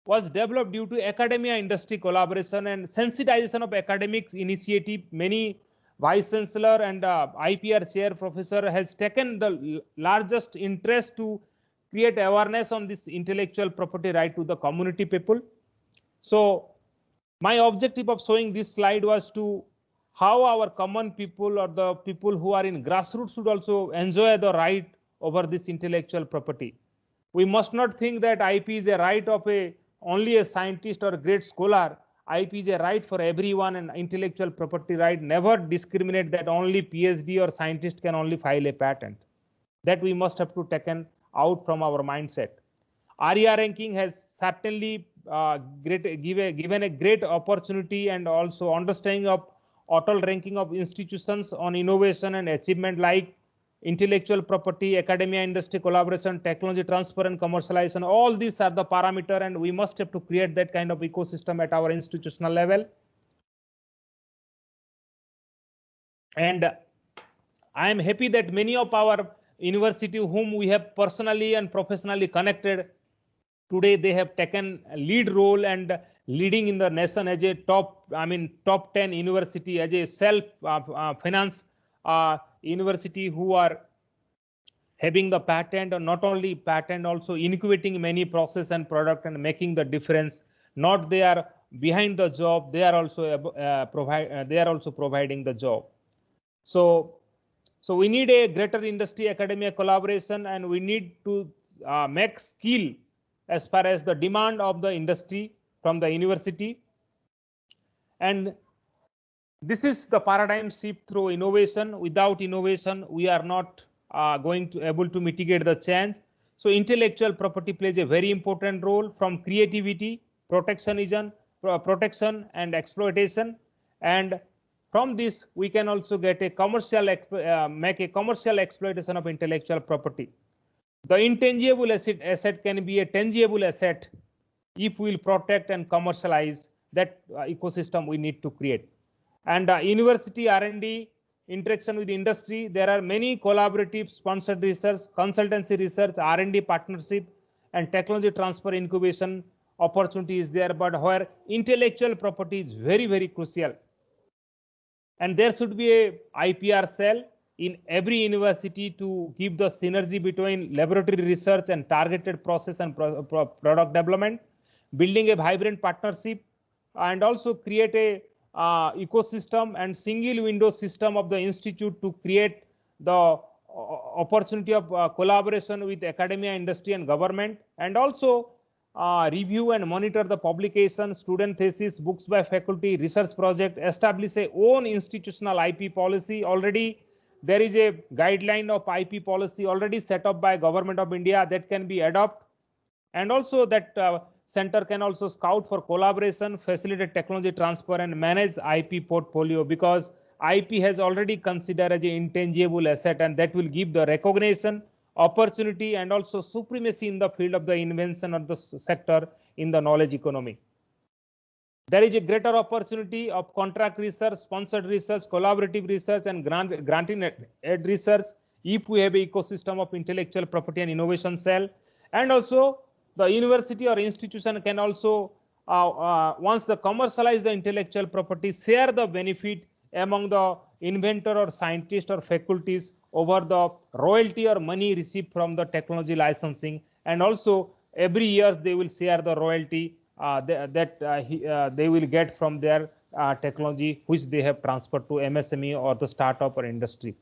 was developed due to academia industry collaboration and sensitization of academics initiative. Many vice chancellor and IPR chair professor has taken the largest interest to create awareness on this intellectual property right to the community people. So my objective of showing this slide was to how our common people or the people who are in grassroots should also enjoy the right over this intellectual property. We must not think that IP is a right of only a scientist or a great scholar. IP is a right for everyone, and intellectual property right never discriminate that only PhD or scientist can only file a patent. That we must have to taken out from our mindset. ARIA ranking has certainly given a great opportunity and also understanding of total ranking of institutions on innovation and achievement, like intellectual property, academia industry collaboration, technology transfer and commercialization. All these are the parameter, and we must have to create that kind of ecosystem at our institutional level. And I am happy that many of our university whom we have personally and professionally connected, today they have taken a lead role and leading in the nation as a top 10 university, as a self finance university, who are having the patent, or not only patent, also incubating many process and product and making the difference. Not they are behind the job, they are also providing the job. So we need a greater industry academia collaboration, and we need to make skill as far as the demand of the industry from the university. And this is the paradigm shift through innovation. Without innovation, we are not going to able to mitigate the change. So intellectual property plays a very important role, from creativity, protection and exploitation. And from this, we can also get a commercial make a commercial exploitation of intellectual property. The intangible asset can be a tangible asset if we will protect and commercialize that ecosystem we need to create. And university R&D interaction with industry, there are many collaborative sponsored research, consultancy research, R&D partnership, and technology transfer incubation opportunity is there, but where intellectual property is very, very crucial. And there should be a IPR cell in every university to give the synergy between laboratory research and targeted process and product development, building a vibrant partnership, and also create a ecosystem and single window system of the institute to create the opportunity of collaboration with academia, industry, and government, and also review and monitor the publication, student thesis, books by faculty, research project, establish a own institutional IP policy. Already there is a guideline of IP policy already set up by Government of India that can be adopted, and also that center can also scout for collaboration, facilitate technology transfer, and manage IP portfolio, because IP has already considered as an intangible asset, and that will give the recognition, opportunity, and also supremacy in the field of the invention of the sector in the knowledge economy. There is a greater opportunity of contract research, sponsored research, collaborative research, and granting ed research if we have an ecosystem of intellectual property and innovation cell. And also the university or institution can also, once they commercialize the intellectual property, share the benefit among the inventor or scientist or faculties over the royalty or money received from the technology licensing. And also every year they will share the royalty that they will get from their technology which they have transferred to MSME or the startup or industry.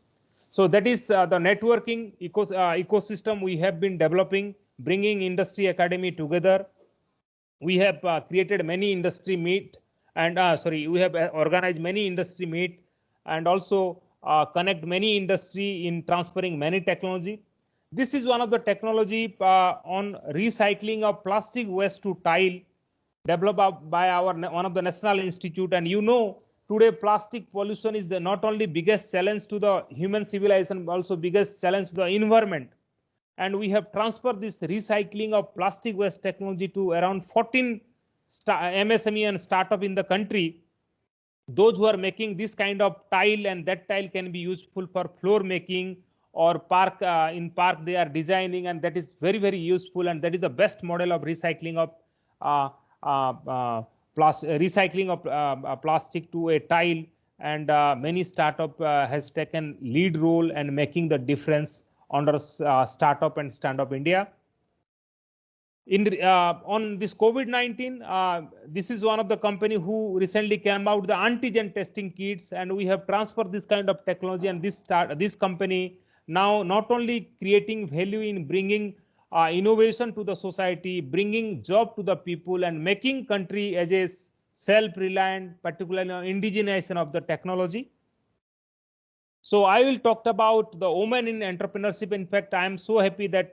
So that is the networking ecosystem we have been developing, bringing industry academy together. We have created many industry meet, and we have organized many industry meet, and also connect many industry in transferring many technology. This is one of the technology on recycling of plastic waste to tile, developed by our one of the national institute. And you know, today plastic pollution is the not only biggest challenge to the human civilization, but also biggest challenge to the environment. And we have transferred this recycling of plastic waste technology to around 14 MSME and startup in the country. Those who are making this kind of tile, and that tile can be useful for floor making or park in park they are designing, and that is very, very useful. And that is the best model of recycling of plastic to a tile. And many startup has taken lead role and making the difference under Startup and Stand Up India. On this COVID-19, this is one of the company who recently came out the antigen testing kits, and we have transferred this kind of technology. And this company now not only creating value in bringing innovation to the society, bringing job to the people, and making country as a self-reliant, particularly indigenization of the technology. So I will talk about the women in entrepreneurship. In fact, I am so happy that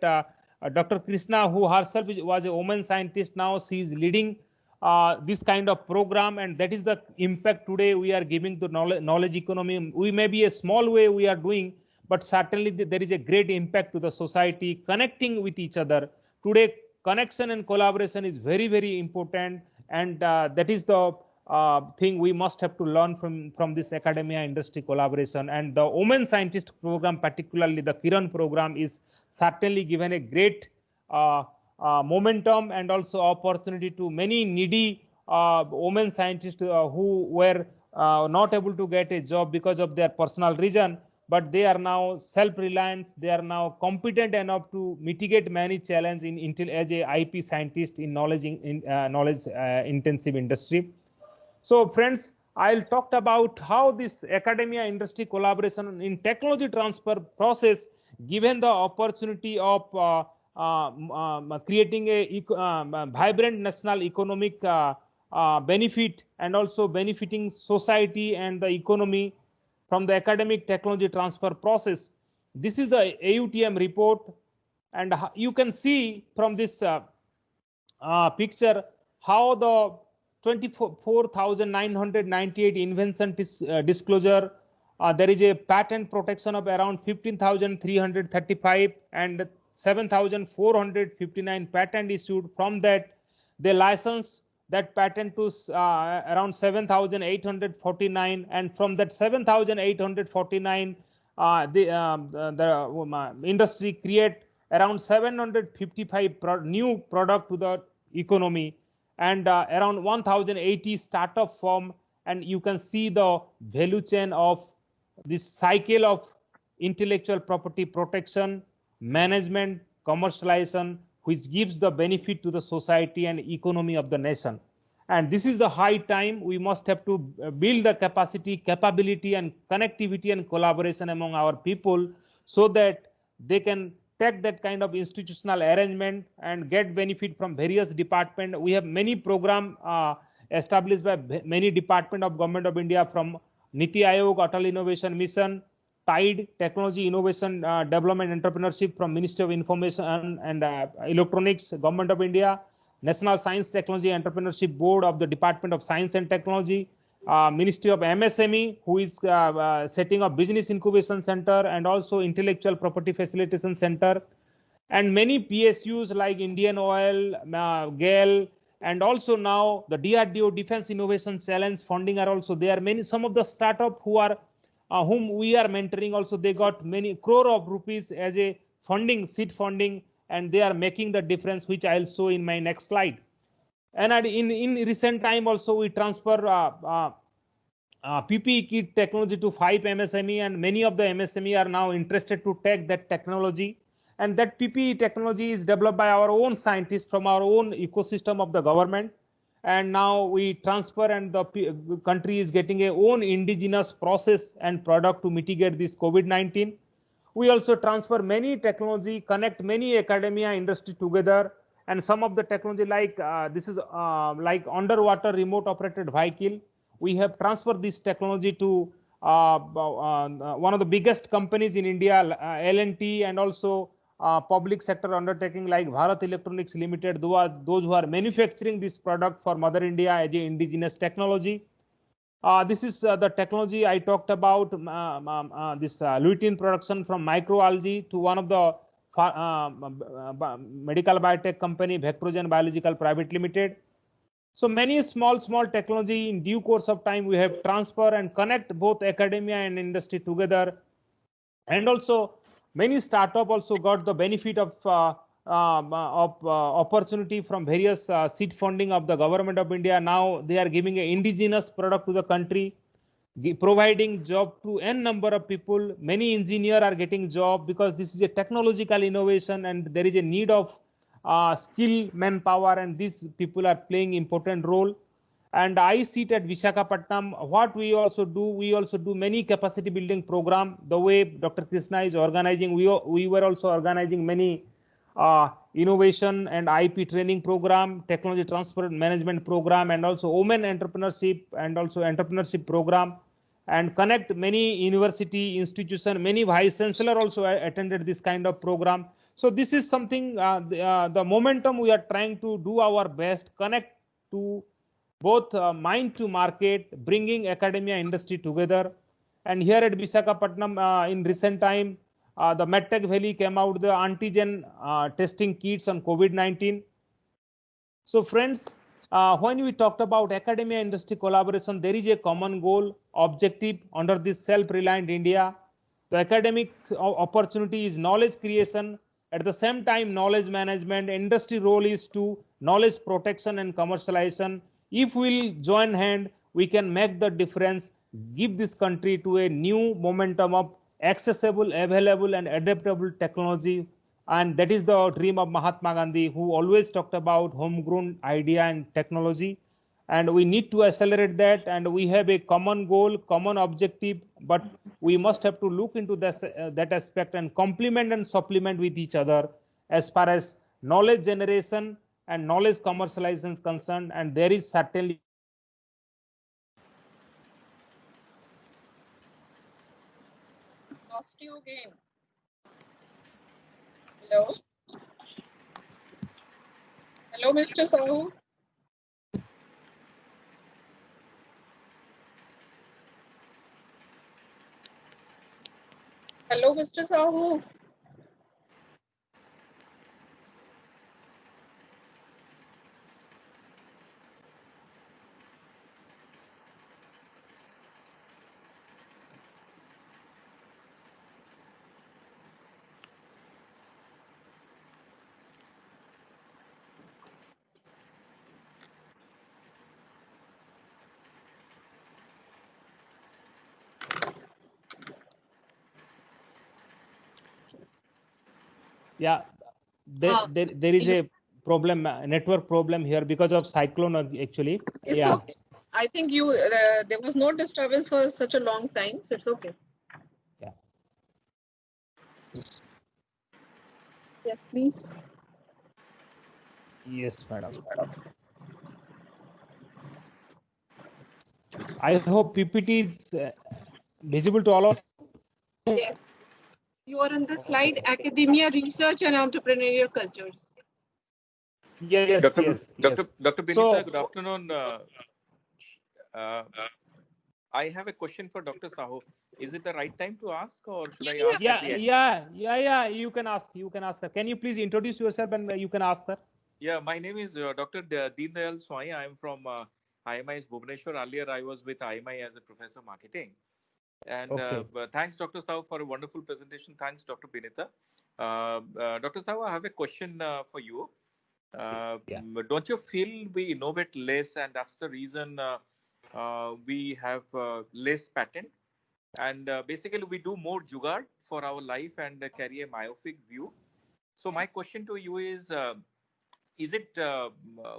Dr. Krishna, who herself was a woman scientist, now she is leading this kind of program, and that is the impact today we are giving to knowledge economy. We may be a small way we are doing, but certainly there is a great impact to the society, connecting with each other. Today, connection and collaboration is very, very important, and that is the thing we must have to learn from this academia industry collaboration. And the women scientist program, particularly the Kiran program, is certainly given a great momentum and also opportunity to many needy women scientists who were not able to get a job because of their personal reason, but they are now self-reliant. They are now competent enough to mitigate many challenges as a IP scientist in knowledge intensive industry. So friends, I'll talk about how this academia industry collaboration in technology transfer process, given the opportunity of creating a vibrant national economic benefit, and also benefiting society and the economy from the academic technology transfer process. This is the AUTM report, and you can see from this picture how the 24,998 invention disclosure, there is a patent protection of around 15,335 and 7,459 patent issued. From that, they license that patent to around 7,849, and from that 7,849, the industry create around 755 new product to the economy. and around 1080 startup firm, and you can see the value chain of this cycle of intellectual property protection, management, commercialization, which gives the benefit to the society and economy of the nation. And this is the high time we must have to build the capacity, capability, and connectivity and collaboration among our people, so that they can take that kind of institutional arrangement and get benefit from various departments. We have many program established by many department of Government of India, from Niti Aayog, Atal Innovation Mission, TIDE, Technology Innovation Development Entrepreneurship from Ministry of Information and Electronics, Government of India, National Science Technology Entrepreneurship Board of the Department of Science and Technology, Ministry of MSME, who is setting up Business Incubation Center and also Intellectual Property Facilitation Center, and many PSUs like Indian Oil, GAIL, and also now the DRDO Defense Innovation Challenge funding are also there. Many, some of the startup who are whom we are mentoring also, they got many crore of rupees as a funding, seed funding, and they are making the difference, which I'll show in my next slide. And in recent time also we transfer PPE kit technology to 5 MSME, and many of the MSME are now interested to take that technology. And that PPE technology is developed by our own scientists from our own ecosystem of the government. And now we transfer, and the country is getting a own indigenous process and product to mitigate this COVID-19. We also transfer many technology, connect many academia industry together, and some of the technology like this is like underwater remote operated vehicle. We have transferred this technology to one of the biggest companies in India, L&T, and also public sector undertaking like Bharat Electronics Limited, those who are manufacturing this product for Mother India as a indigenous technology. This is the technology I talked about, this lutein production from microalgae to one of the medical biotech company, Vectrogen Biological Private Limited. So many small technology, in due course of time we have transfer and connect both academia and industry together. And also many startup also got the benefit of opportunity from various seed funding of the Government of India. Now they are giving an indigenous product to the country, providing job to n number of people. Many engineers are getting job because this is a technological innovation and there is a need of skill manpower, and these people are playing important role. And I sit at Visakhapatnam. What we also do many capacity building program. The way Dr. Krishna is organizing, we were also organizing many innovation and IP training program, technology transfer management program, and also women entrepreneurship and also entrepreneurship program, and connect many university institution. Many vice chancellor also attended this kind of program. So this is something the momentum we are trying to do our best, connect to both mind to market, bringing academia industry together. And here at Visakhapatnam, in recent time, the MedTech Valley came out the antigen testing kits on COVID-19. So friends, when we talked about academia industry collaboration, there is a common goal, objective under this self-reliant India. The academic opportunity is knowledge creation. At the same time, knowledge management. Industry role is to knowledge protection and commercialization. If we'll join hand, we can make the difference, give this country to a new momentum of accessible, available, and adaptable technology. And that is the dream of Mahatma Gandhi, who always talked about homegrown idea and technology. And we need to accelerate that, and we have a common goal, common objective, but we must have to look into this, that aspect and complement and supplement with each other as far as knowledge generation and knowledge commercialization is concerned. And there is certainly Lost you again. Hello? Hello, Mr. Sahu? Hello, Mr. Sahu? Yeah, there is a problem, network problem here because of cyclone actually. It's Yeah. okay. I think you there was no disturbance for such a long time, so it's okay. Yeah. Yes, please. Yes, madam. I hope PPT is visible to all of you. Yes. You are on the slide academia, research, and entrepreneurial cultures. Yes, Dr. yes, Dr. yes. Dr. Binita, So, good afternoon. I have a question for Dr. Sahu. Is it the right time to ask, or should I ask at the end? yeah. You can ask. You can ask her. Can you please introduce yourself and you can ask her? Yeah, my name is Dr. Deen Dayal Swai. I am from IMI's Bhubaneswar. Earlier, I was with IMI as a professor marketing. And Okay. thanks, Dr. Sahu, for a wonderful presentation. Thanks, Dr. Binita. Dr. Sahu, I have a question for you. Don't you feel we innovate less, and that's the reason we have less patent? And basically, we do more jugaad for our life and carry a myopic view. So my question to you is it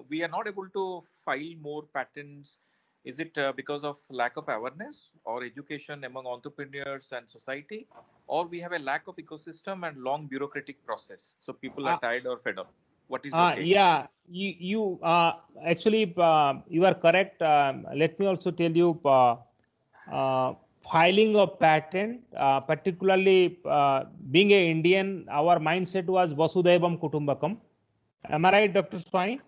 we are not able to file more patents? Is it because of lack of awareness or education among entrepreneurs and society, or we have a lack of ecosystem and long bureaucratic process, so people are tired or fed up? What is your take? Yeah, you actually you are correct. Let me also tell you, filing of patent, particularly being a Indian, our mindset was Vasudhaivam Kutumbakam. Am I right, Dr. Swai?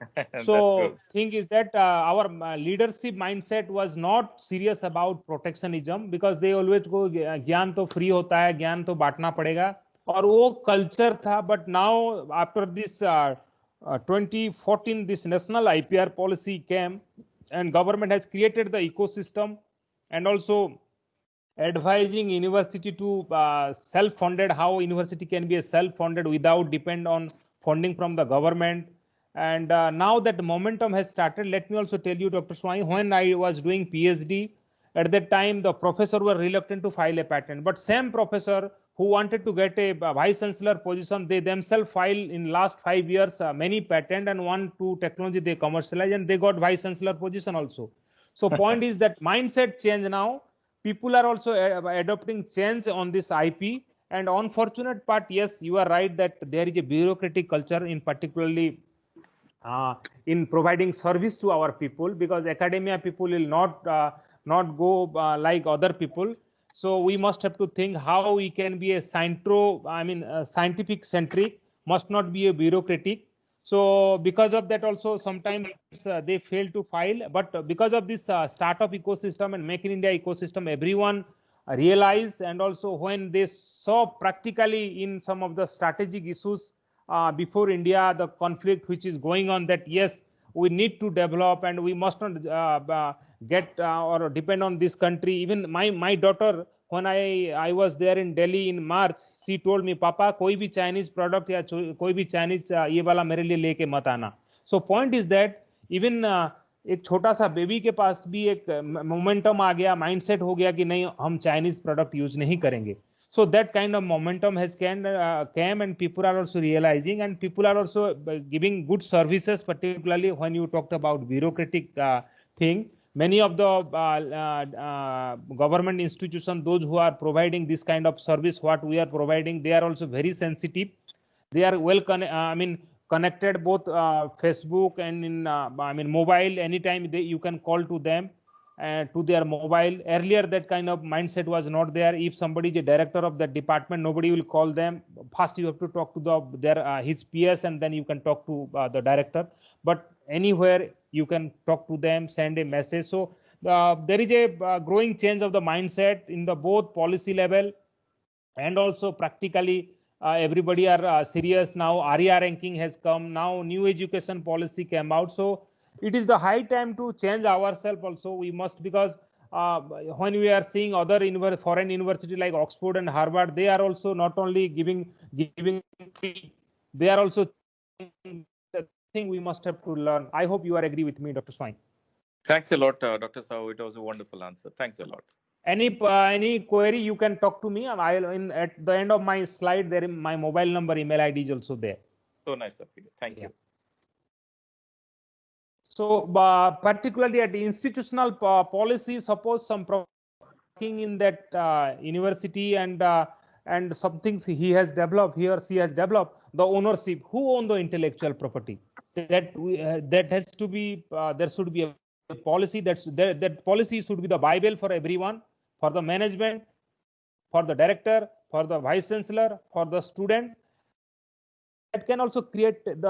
So thing is that our leadership mindset was not serious about protectionism because they always go ज्ञान तो free होता है, ज्ञान तो बांटना पड़ेगा, और वो culture था. But now after this 2014 this national IPR policy came and government has created the ecosystem and also advising university to self-funded, how university can be a self-funded without depend on funding from the government. And now that momentum has started, let me also tell you, Dr. Swami, when I was doing PhD, at that time the professor were reluctant to file a patent, but same professor who wanted to get a vice chancellor position, they themselves file in last 5 years many patent and 1-2 technology they commercialize and they got vice chancellor position also. So point is that mindset change now. People are also adopting change on this IP. And unfortunate part, yes, you are right that there is a bureaucratic culture in particularly in providing service to our people, because academia people will not go like other people. So we must have to think how we can be a scientific centric, must not be a bureaucratic. So because of that also sometimes they fail to file, but because of this startup ecosystem and Make in India ecosystem, everyone realize, and also when they saw practically in some of the strategic issues before India, the conflict which is going on, that yes, we need to develop and we must not get or depend on this country. Even my daughter, when I was there in Delhi in March, she told me, Papa, कोई भी Chinese product या कोई भी Chinese ये वाला मेरे लिए लेके मत आना. So point is that even एक छोटा सा बेबी के पास भी एक मोमेंटम आ गया, माइंडसेट हो गया कि नहीं हम चाइनीज प्रोडक्ट यूज नहीं करेंगे. So that kind of momentum has came and people are also realizing, and people are also giving good services, particularly when you talked about bureaucratic thing. Many of the government institutions, those who are providing this kind of service, what we are providing, they are also very sensitive. They are well connected both Facebook and in mobile. Anytime you can call to them to their mobile. Earlier that kind of mindset was not there. If somebody is a director of that department, nobody will call them. First you have to talk to his PS and then you can talk to the director. But anywhere you can talk to them, send a message. So there is a growing change of the mindset in the both policy level and also practically. Everybody are serious now. ARIA ranking has come now. New education policy came out. So it is the high time to change ourselves also. We must, because when we are seeing other foreign university like Oxford and Harvard, they are also not only giving, they are also the thing we must have to learn. I hope you are agree with me, Dr. Swine. Thanks a lot, Dr. Sahu. It was a wonderful answer. Thanks a lot. Any query you can talk to me. I'll at the end of my slide there my mobile number, email ID is also there. So nice of you. Thank you. So particularly at the institutional policy, suppose some working in that university and some things he has developed, he or she has developed, the ownership, who own the intellectual property, that has to be there should be a policy that policy should be the Bible for everyone, for the management, for the director, for the vice chancellor, for the student. That can also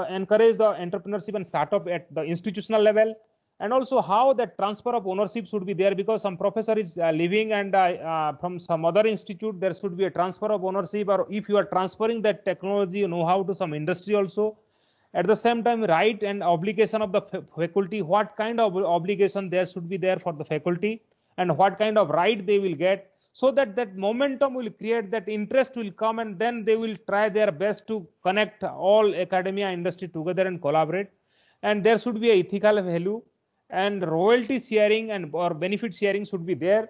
encourage the entrepreneurship and startup at the institutional level, and also how the transfer of ownership should be there, because some professor is leaving and from some other institute there should be a transfer of ownership, or if you are transferring that technology know-how to some industry also. At the same time, right and obligation of the faculty, what kind of obligation there should be there for the faculty and what kind of right they will get, so that that momentum will create, that interest will come, and then they will try their best to connect all academia industry together and collaborate. And there should be a ethical value, and royalty sharing and or benefit sharing should be there.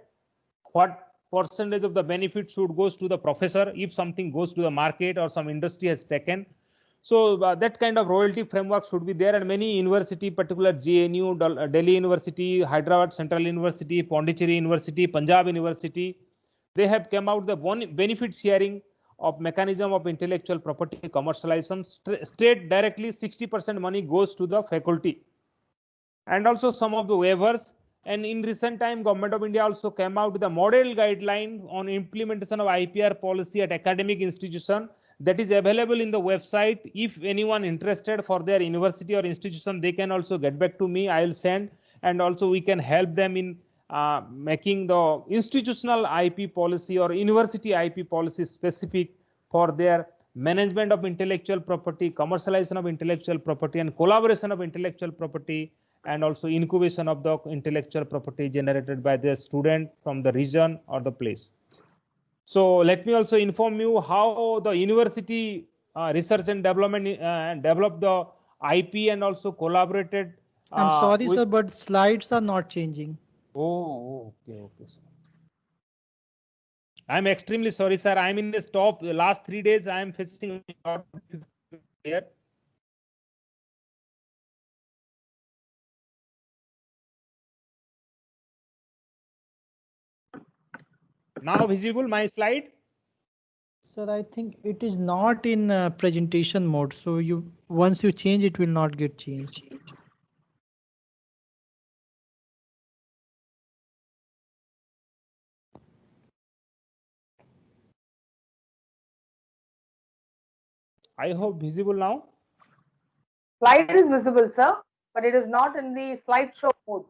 What percentage of the benefit should goes to the professor if something goes to the market or some industry has taken. So that kind of royalty framework should be there. And many university, particular JNU, Delhi University, Hyderabad Central University, Pondicherry University, Punjab University, they have come out the benefit sharing of mechanism of intellectual property commercialization. Straight directly 60% money goes to the faculty, and also some of the waivers. And in recent time, Government of India also came out with a model guideline on implementation of IPR policy at academic institution, that is available in the website. If anyone interested for their university or institution, they can also get back to me. I will send, and also we can help them in making the institutional IP policy or university IP policy specific for their management of intellectual property, commercialization of intellectual property, and collaboration of intellectual property, and also incubation of the intellectual property generated by the student from the region or the place. So let me also inform you how the university research and development developed the IP and also collaborated. I'm sorry, sir, but slides are not changing. Oh, okay. Sir. I'm extremely sorry, sir. I'm in this top last 3 days. I'm facing here. Now visible my slide? Sir, I think it is not in presentation mode. So once you change, it will not get changed. I hope visible now. Slide is visible, sir, but it is not in the slideshow mode.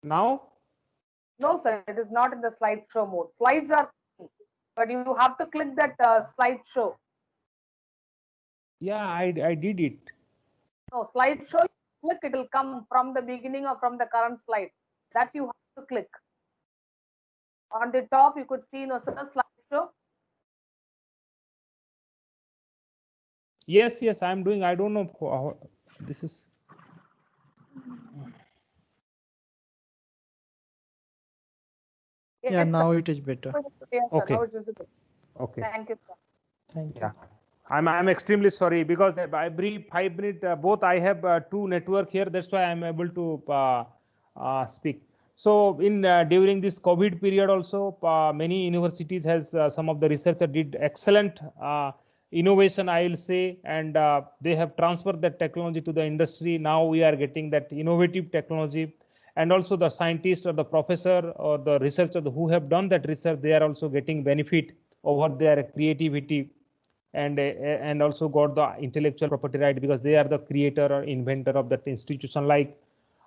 Now? No, sir, it is not in the slideshow mode. Slides are, but you have to click that slideshow. Yeah, I did it. No, slideshow, click, it will come from the beginning or from the current slide. That you have to click. On the top, you could see, no, sir, slideshow. Yes, I'm doing. I don't know how this is. Yes, Yeah, now sir. it is better. Yes, sir. Okay. Now it's visible. Okay. Thank you, sir. Thank you. Yeah, I'm extremely sorry, because every 5 minutes both I have two network here. That's why I'm able to speak. So in during this COVID period also, many universities has some of the researchers did excellent innovation, I will say, and they have transferred that technology to the industry. Now we are getting that innovative technology, and also the scientist or the professor or the researcher who have done that research, they are also getting benefit over their creativity, and also got the intellectual property right, because they are the creator or inventor of that institution. Like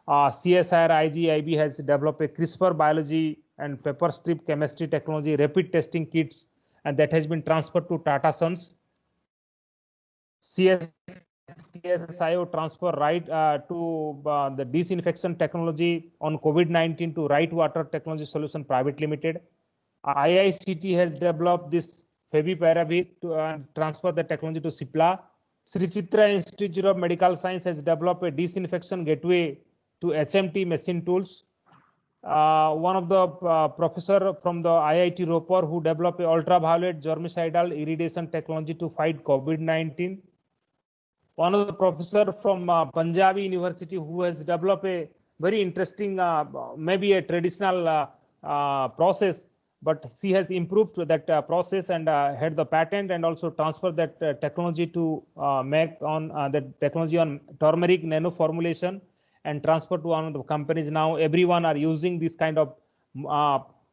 CSIR IGIB has developed a CRISPR biology and pepper strip chemistry technology rapid testing kits, and that has been transferred to Tata Sons. CSIO transfer right to the disinfection technology on COVID-19 to Right Water Technology Solution Private Limited. IICT has developed this Favipiravir to transfer the technology to Cipla. Sri Chitra Institute of Medical Science has developed a disinfection gateway to HMT machine tools. one of the professor from the IIT Ropar who developed a ultraviolet germicidal irradiation technology to fight COVID-19. One of the professor from Punjabi University who has developed a very interesting, maybe a traditional process, but she has improved that process and had the patent and also transferred that technology to make on that technology on turmeric nano formulation and transfer to one of the companies. Now everyone are using this kind of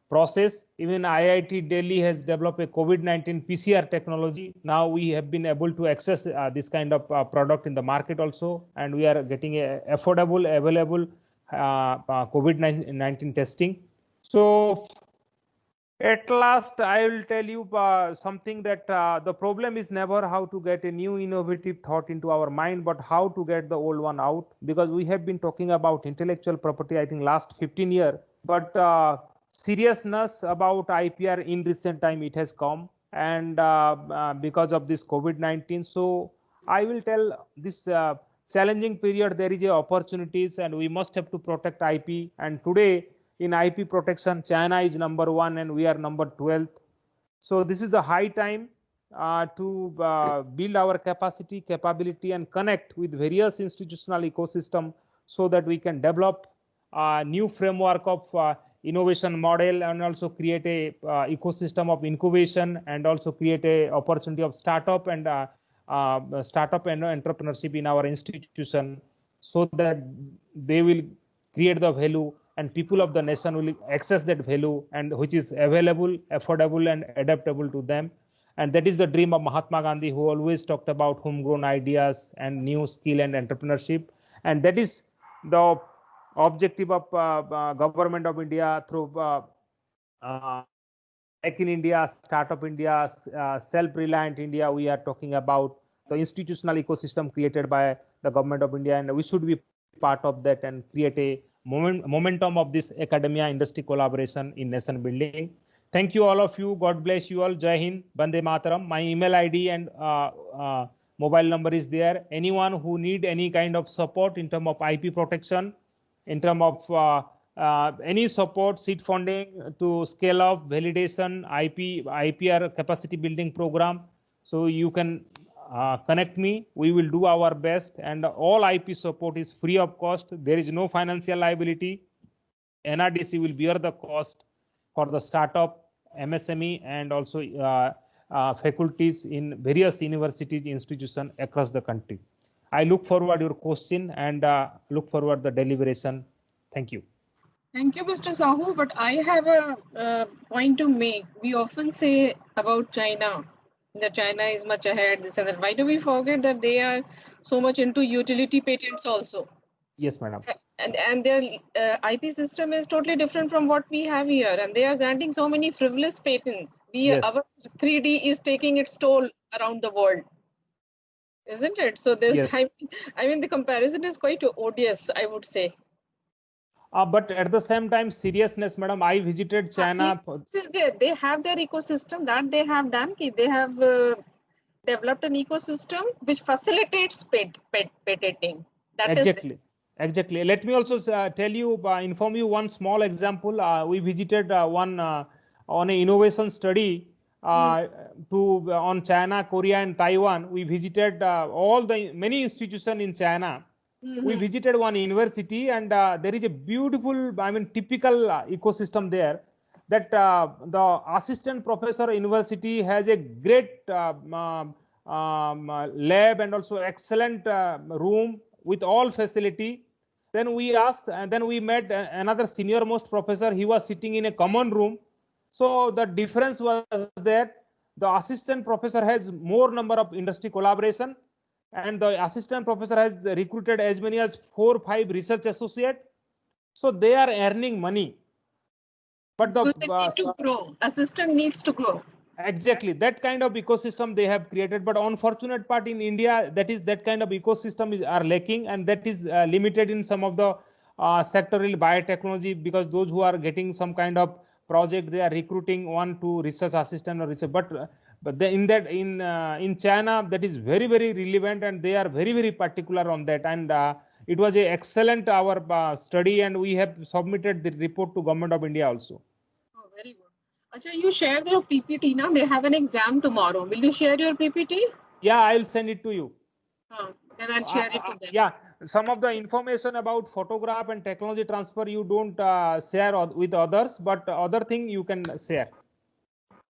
process. Even IIT Delhi has developed a COVID-19 PCR technology. Now we have been able to access this kind of product in the market also, and we are getting a affordable, available COVID-19 testing. So at last, I will tell you something that the problem is never how to get a new innovative thought into our mind, but how to get the old one out. Because we have been talking about intellectual property, I think, last 15 years, but seriousness about IPR in recent time it has come, and because of this COVID-19. So I will tell this challenging period there is a opportunities, and we must have to protect IP. And today, in IP protection, China is number 1 and we are number 12th. So this is a high time to build our capacity, capability, and connect with various institutional ecosystem so that we can develop a new framework of innovation model and also create a ecosystem of incubation and also create a opportunity of startup and entrepreneurship in our institution so that they will create the value and people of the nation will access that value and which is available, affordable, and adaptable to them. And that is the dream of Mahatma Gandhi, who always talked about homegrown ideas and new skill and entrepreneurship. And that is the objective of government of India through Make in India, Startup India, Self-Reliant India. We are talking about the institutional ecosystem created by the government of India, and we should be part of that and create a momentum of this academia industry collaboration in nation building. Thank you all of you. God bless you all. Jai Hind, Bande Mataram. My email ID and mobile number is there. Anyone who need any kind of support in terms of IP protection, in terms of any support, seed funding to scale up, validation, IPR capacity building program. So you can connect me. We will do our best, and all IP support is free of cost. There is no financial liability. NRDC will bear the cost for the startup, MSME, and also faculties in various universities, institutions across the country. I look forward to your question and look forward to the deliberation. Thank you. Thank you, Mr. Sahu. But I have a point to make. We often say about China that China is much ahead, this and that. Why do we forget that they are so much into utility patents also? Yes, madam. And their IP system is totally different from what we have here, and they are granting so many frivolous patents. Yes. Our 3D is taking its toll around the world, isn't it? So this, Yes. I mean, the comparison is quite odious, I would say. But at the same time, seriousness, madam. I visited China. They have their ecosystem that they have done. They have developed an ecosystem which facilitates patenting. That exactly. Exactly. Let me also tell you, inform you one small example. We visited one on an innovation study on China, Korea, and Taiwan. We visited many institutions in China. We visited one university, and there is a beautiful, typical ecosystem there. That the assistant professor university has a great lab and also excellent room with all facility. Then we asked, and then we met another senior most professor. He was sitting in a common room. So the difference was that the assistant professor has more number of industry collaboration, and the assistant professor has recruited as many as 4 or 5 research associates. So they are earning money. But the they need to grow. Assistant needs to grow. Exactly, that kind of ecosystem they have created. But unfortunate part in India, that kind of ecosystem are lacking, and that is limited in some of the sectoral biotechnology, because those who are getting some kind of project, they are recruiting 1 to research assistant or research. But in China, that is very, very relevant, and they are very, very particular on that. And it was a excellent our study, and we have submitted the report to Government of India also. Oh, very good. Acha, you share your PPT now. They have an exam tomorrow. Will you share your PPT? Yeah, I will send it to you. Then I'll share it to them. Yeah, some of the information about photograph and technology transfer you don't share with others, but other thing you can share.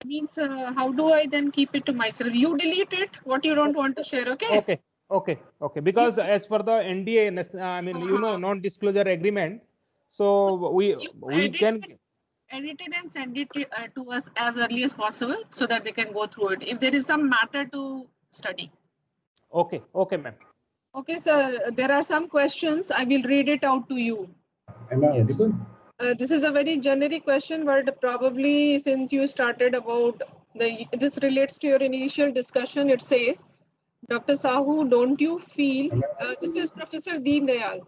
Means how do I then keep it to myself? You delete it, what you don't want to share, okay? Okay. Because as per the NDA, I mean, you know, non-disclosure agreement, so we can edit it and send it to us as early as possible so that they can go through it. If there is some matter to study. Okay, ma'am. Okay, sir. There are some questions. I will read it out to you. Am I audible? This is a very generic question, but probably since you started about this relates to your initial discussion. It says, Dr. Sahu, don't you feel, this is Professor Deen Dayal,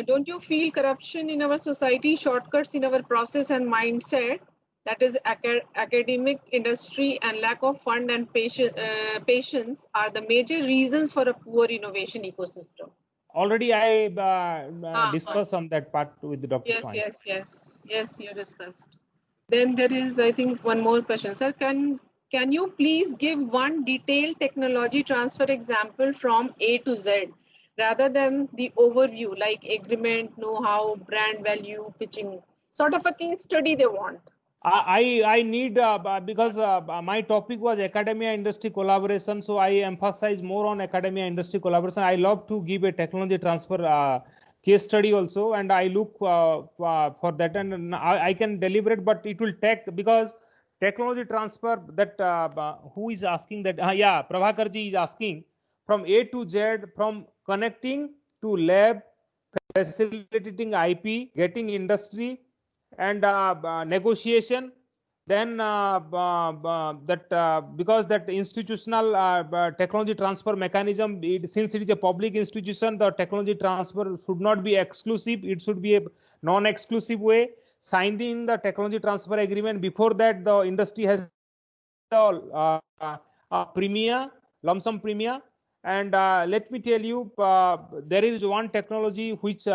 don't you feel corruption in our society, shortcuts in our process and mindset, that is academic, industry, and lack of fund and patience are the major reasons for a poor innovation ecosystem? Already I discussed on that part with the Dr. Swami. Yes, you discussed. Then there is, I think, one more question. Sir, can you please give one detailed technology transfer example from A to Z rather than the overview like agreement, know-how, brand value, pitching, sort of a case study they want? I need because my topic was academia industry collaboration, so I emphasize more on academia industry collaboration. I love to give a technology transfer case study also, and I look for that, and I can deliberate, but it will take, because technology transfer, that who is asking that? Yeah, Prabhakarji is asking from A to Z, from connecting to lab, facilitating IP, getting industry, and negotiation. Then because that institutional technology transfer mechanism, since it is a public institution, the technology transfer should not be exclusive, it should be a non-exclusive way. Signing the technology transfer agreement, before that the industry has the premia, lump sum premia. And let me tell you, there is one technology which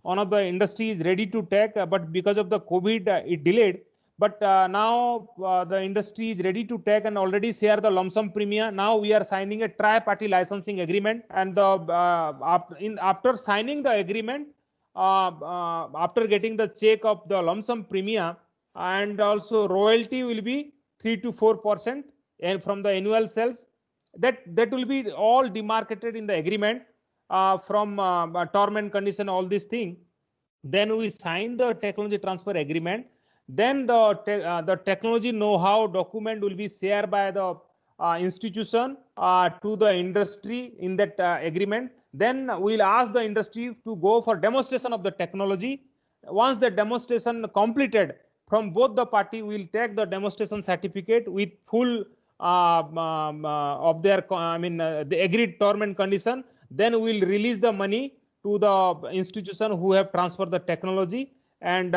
one of the industry is ready to take, but because of the COVID it delayed. But now the industry is ready to take and already share the lump sum premia. Now we are signing a tri-party licensing agreement, and after signing the agreement, after getting the check of the lump sum premia, and also royalty will be 3 to 4% and from the annual sales, that will be all demarcated in the agreement from term and condition, all these things. Then we sign the technology transfer agreement. Then the technology know-how document will be shared by the institution to the industry in that agreement. Then we'll ask the industry to go for demonstration of the technology. Once the demonstration completed from both the party, we'll take the demonstration certificate with full of their the agreed term and condition. Then we'll release the money to the institution who have transferred the technology, and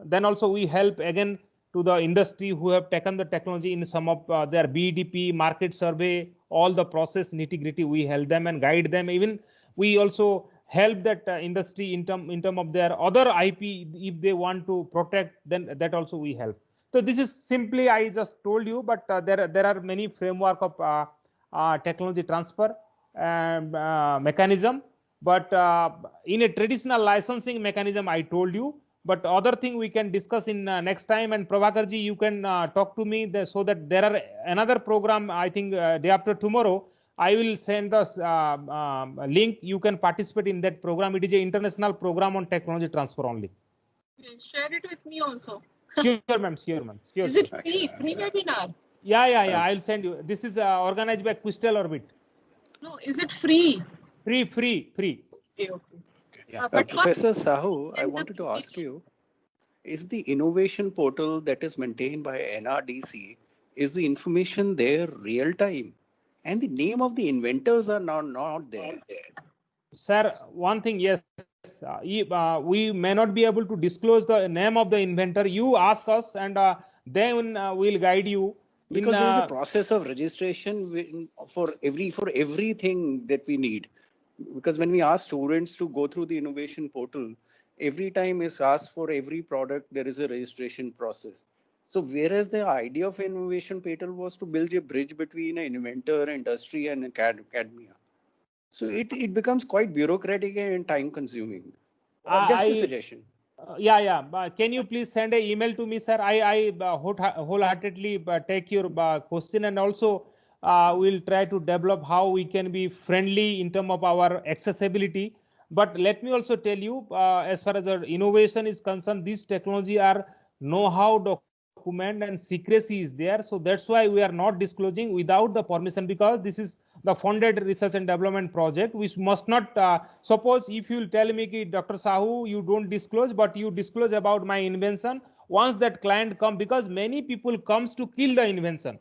then also we help again to the industry who have taken the technology in some of their BDP, market survey, all the process nitty-gritty. We help them and guide them. Even we also help that industry in term of their other IP, if they want to protect, then that also we help. So this is simply, I just told you, but there are many framework of technology transfer mechanism. But in a traditional licensing mechanism, I told you. But other thing we can discuss in next time. And Prabhakarji, you can talk to me so that there are another program. I think day after tomorrow, I will send the link. You can participate in that program. It is an international program on technology transfer only. Please share it with me also. Sure, ma'am. Sure. Is it free webinar? Yeah. I'll send you. This is organized by Crystal Orbit. No, is it free? Free. Okay. Yeah. Professor Sahu, I wanted to ask you, is the innovation portal that is maintained by NRDC, is the information there real time? And the name of the inventors are not there. Sir, one thing, yes, we may not be able to disclose the name of the inventor. You ask us, and then we'll guide you. Because there is a process of registration for everything that we need. Because when we ask students to go through the innovation portal, every time is asked for every product, there is a registration process. So whereas the idea of innovation portal was to build a bridge between an inventor, industry, and academia. So it becomes quite bureaucratic and time consuming. Just a I suggestion. yeah. Can you please send an email to me, sir? I wholeheartedly take your question, and also we'll try to develop how we can be friendly in terms of our accessibility. But let me also tell you, as far as our innovation is concerned, these technology are know-how document and secrecy is there. So that's why we are not disclosing without the permission, because this is the funded research and development project. We must not suppose if you will tell me ki, Dr. Sahu, you don't disclose, but you disclose about my invention. Once that client come, because many people comes to kill the invention.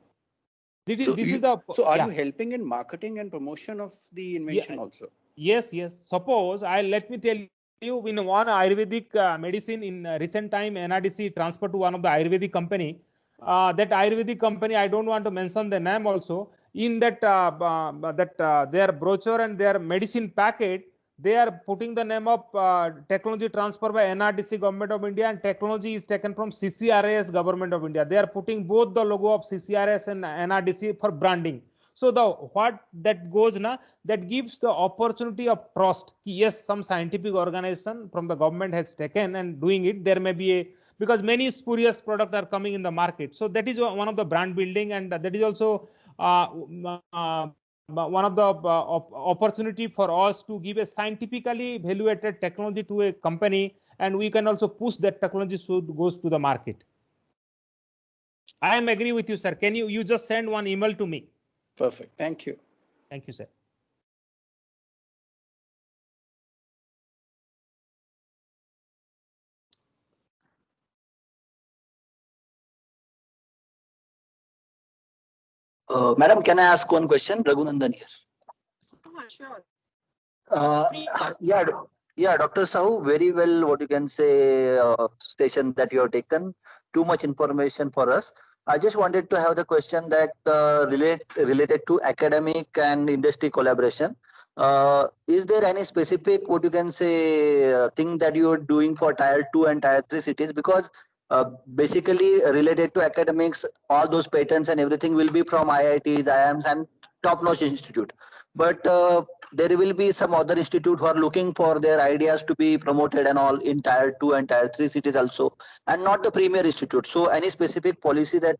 So are yeah. you helping in marketing and promotion of the invention Yeah, also? yes. Suppose let me tell you, in one Ayurvedic medicine in recent time, NRDC transferred to one of the Ayurvedic company. That Ayurvedic company, I don't want to mention the name also. In that their brochure and their medicine packet, they are putting the name of technology transfer by NRDC Government of India, and technology is taken from CCRS Government of India. They are putting both the logo of CCRS and NRDC for branding. So the what that goes na, that gives the opportunity of trust. Yes, some scientific organization from the government has taken and doing it. There may be a, because many spurious products are coming in the market. So that is one of the brand building, and that is also one of the opportunity for us to give a scientifically evaluated technology to a company, and we can also push that technology so goes to the market. I am agree with you, sir. Can you just send one email to me? Perfect. Thank you. Thank you, sir. Madam, can I ask one question? Raghunandan here. Sure. Yeah, Dr. Sahu, very well, what you can say, station that you have taken. Too much information for us. I just wanted to have the question that related to academic and industry collaboration. Is there any specific, what you can say, thing that you are doing for tier 2 and tier 3 cities? Because basically related to academics, all those patents and everything will be from IITs, IIMs and top-notch institute. But there will be some other institute who are looking for their ideas to be promoted and all in tier 2 and tier 3 cities also, and not the premier institute. So any specific policy that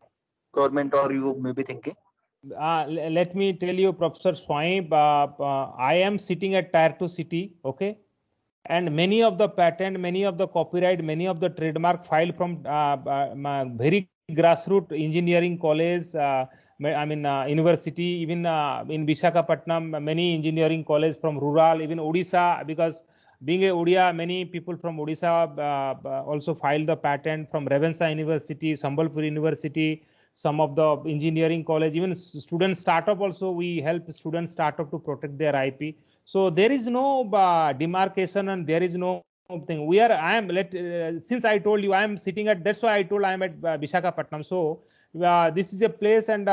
government or you may be thinking? Let me tell you, Professor Swami, I am sitting at tier 2 city, okay? And many of the patent, many of the copyright, many of the trademark filed from very grassroots engineering college, university, even in Visakhapatnam, many engineering college from rural, even Odisha, because being a Odia, many people from Odisha also filed the patent from Ravenshaw University, Sambalpur University, some of the engineering college, even student startup also, we help student startup to protect their IP. So there is no demarcation and there is no thing. Since I told you I am sitting at, that's why I told I am at Visakhapatnam. So this is a place and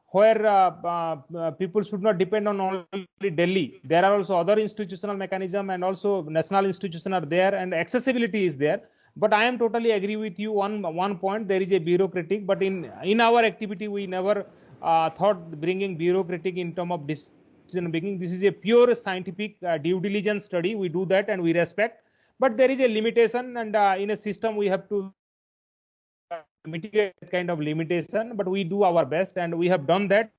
where people should not depend on only Delhi. There are also other institutional mechanism and also national institutions are there and accessibility is there. But I am totally agree with you on one point. There is a bureaucratic, but in our activity we never thought bringing bureaucratic in terms of decision making. This is a pure scientific due diligence study. We do that and we respect. But there is a limitation, and in a system we have to mitigate that kind of limitation. But we do our best, and we have done that.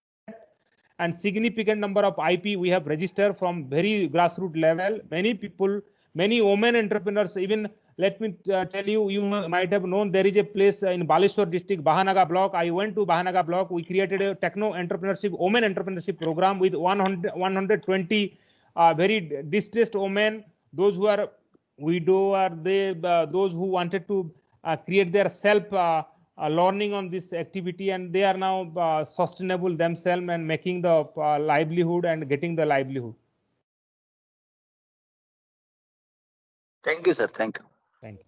And significant number of IP we have registered from very grassroots level. Many people, many women entrepreneurs, even let me tell you, you might have known there is a place in Baleshwar district, Bahanaga block. I went to Bahanaga block. We created a techno entrepreneurship, women entrepreneurship program with 120 very distressed women, those who are widow or those who wanted to create their self learning on this activity, and they are now sustainable themselves and making the livelihood and getting the livelihood. Thank you, sir. Thank you. Thank you.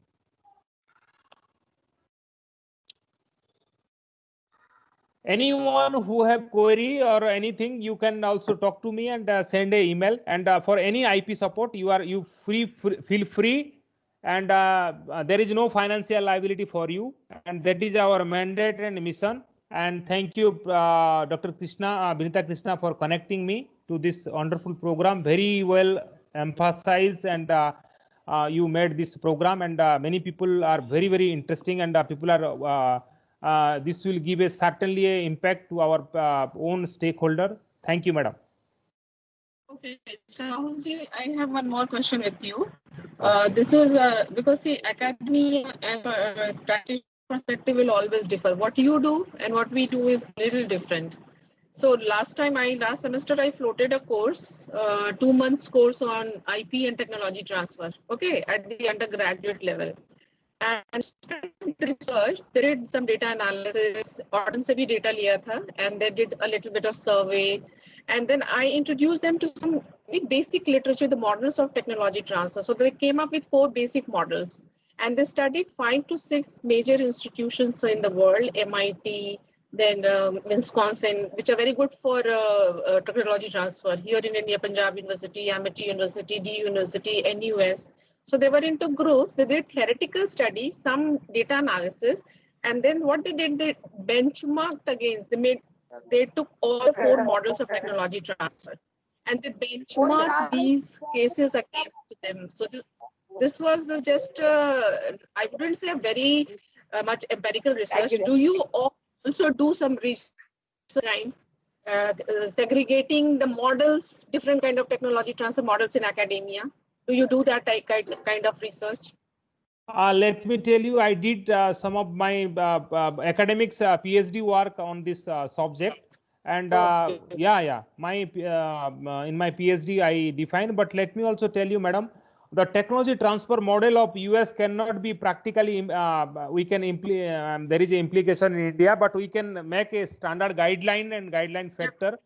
anyone who have query or anything, you can also talk to me and send a email. And for any IP support, you feel free, and there is no financial liability for you, and that is our mandate and mission. And thank you, Dr. Krishna, Binita Krishna, for connecting me to this wonderful program. Very well emphasized, and you made this program, and many people are very interesting, and people are this will give a certainly a impact to our own stakeholder. Thank you, madam. Okay, Rahulji, I have one more question with you. This is because the academy and practice perspective will always differ. What you do and what we do is a little different. So last semester I floated a course, 2 months course on IP and technology transfer. Okay, at the undergraduate level. And research, they did some data analysis, Oracle se bhi data liya tha, and they did a little bit of survey. And then I introduced them to some basic literature, the models of technology transfer. So they came up with 4 basic models. And they studied 5 to 6 major institutions in the world, MIT, then Wisconsin, which are very good for technology transfer. Here in India, Punjab University, Amity University, D University, NUS. So they were into groups, they did theoretical study, some data analysis, and then what they did, they benchmarked against, they took all 4 models of technology transfer, and they benchmarked these cases against them. So this was just, I wouldn't say a very much empirical research. Do you also do some research, segregating the models, different kind of technology transfer models in academia? Do you do that kind of research? Let me tell you, I did some of my academics PhD work on this subject, and yeah, my in my PhD I defined. But let me also tell you, madam, the technology transfer model of US cannot be practically. We can there is an implication in India, but we can make a standard guideline and guideline factor.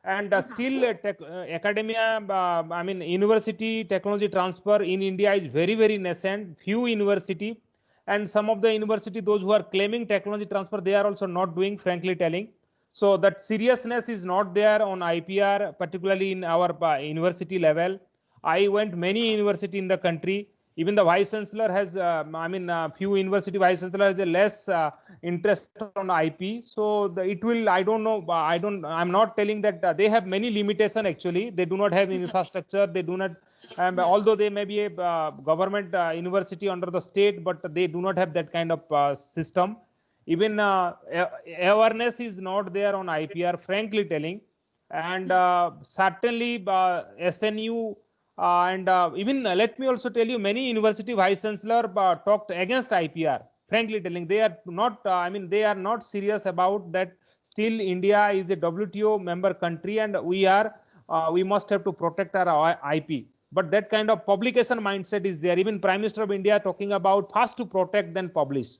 And still academia, I mean university technology transfer in India is very nascent. Few university, and some of the university, those who are claiming technology transfer, they are also not doing, frankly telling. So that seriousness is not there on IPR, particularly in our university level. I went many university in the country. Even the vice chancellor has, I mean, few university vice chancellor has a less interest on IP. So it will, I don't know, I'm not telling that they have many limitation. Actually, they do not have infrastructure. They do not, although they may be a government university under the state, but they do not have that kind of system. Even awareness is not there on IPR, frankly telling. And certainly SNU, and even let me also tell you, many university vice chancellor talked against IPR. Frankly telling, they are not. I mean, they are not serious about that. Still, India is a WTO member country, and we are. We must have to protect our IP. But that kind of publication mindset is there. Even Prime Minister of India talking about first to protect, then publish.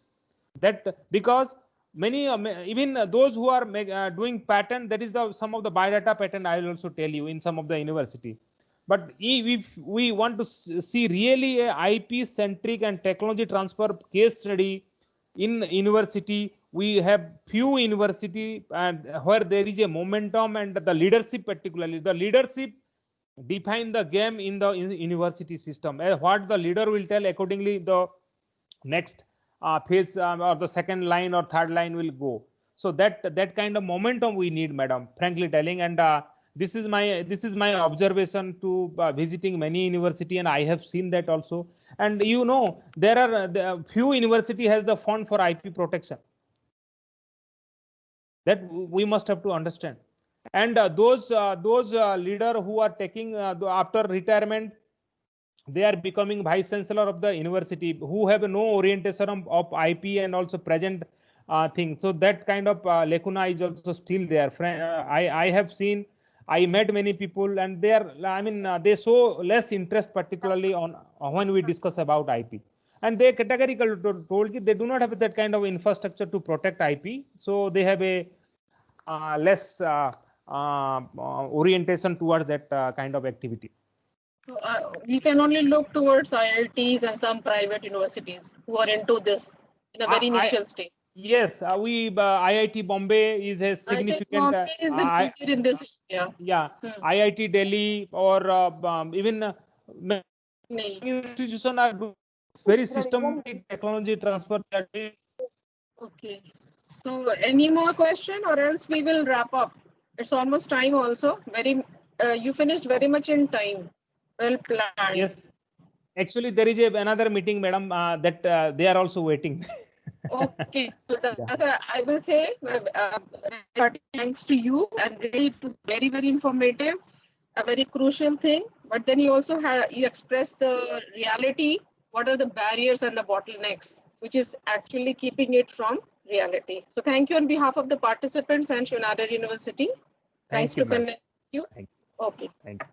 That because many even those who are doing patent, that is the some of the biodata patent. I will also tell you in some of the university. But if we want to see really a IP centric and technology transfer case study in university, we have few university and where there is a momentum, and the leadership, particularly the leadership define the game in the university system. What the leader will tell, accordingly the next phase or the second line or third line will go. So that kind of momentum we need, madam, frankly telling. And this is my observation to visiting many university, and I have seen that also. And you know, there are few university has the fund for IP protection. That we must have to understand. And those leader who are taking after retirement, they are becoming vice chancellor of the university, who have no orientation of IP and also present thing. So that kind of lacuna is also still there. I have seen. I met many people, and they are, I mean, they show less interest, particularly on when we discuss about IP. And they categorically told they do not have that kind of infrastructure to protect IP. So they have a less orientation towards that kind of activity. So, we can only look towards IITs and some private universities who are into this in a very initial stage. Yes, IIT Bombay is a significant. Bombay is the leader in this area. Yeah, IIT Delhi or even many institutions are doing very systematic technology transfer. Okay. So any more question, or else we will wrap up? It's almost time also. You finished very much in time. Well planned. Yes. Actually, there is another meeting, madam, that they are also waiting. Okay. So I will say thanks to you, and really it was very, very informative, a very crucial thing. But then you also you expressed the reality. What are the barriers and the bottlenecks, which is actually keeping it from reality. So thank you on behalf of the participants and Shivnadar University. Thank Nice you, to connect you. Thank you. Okay. Thank you.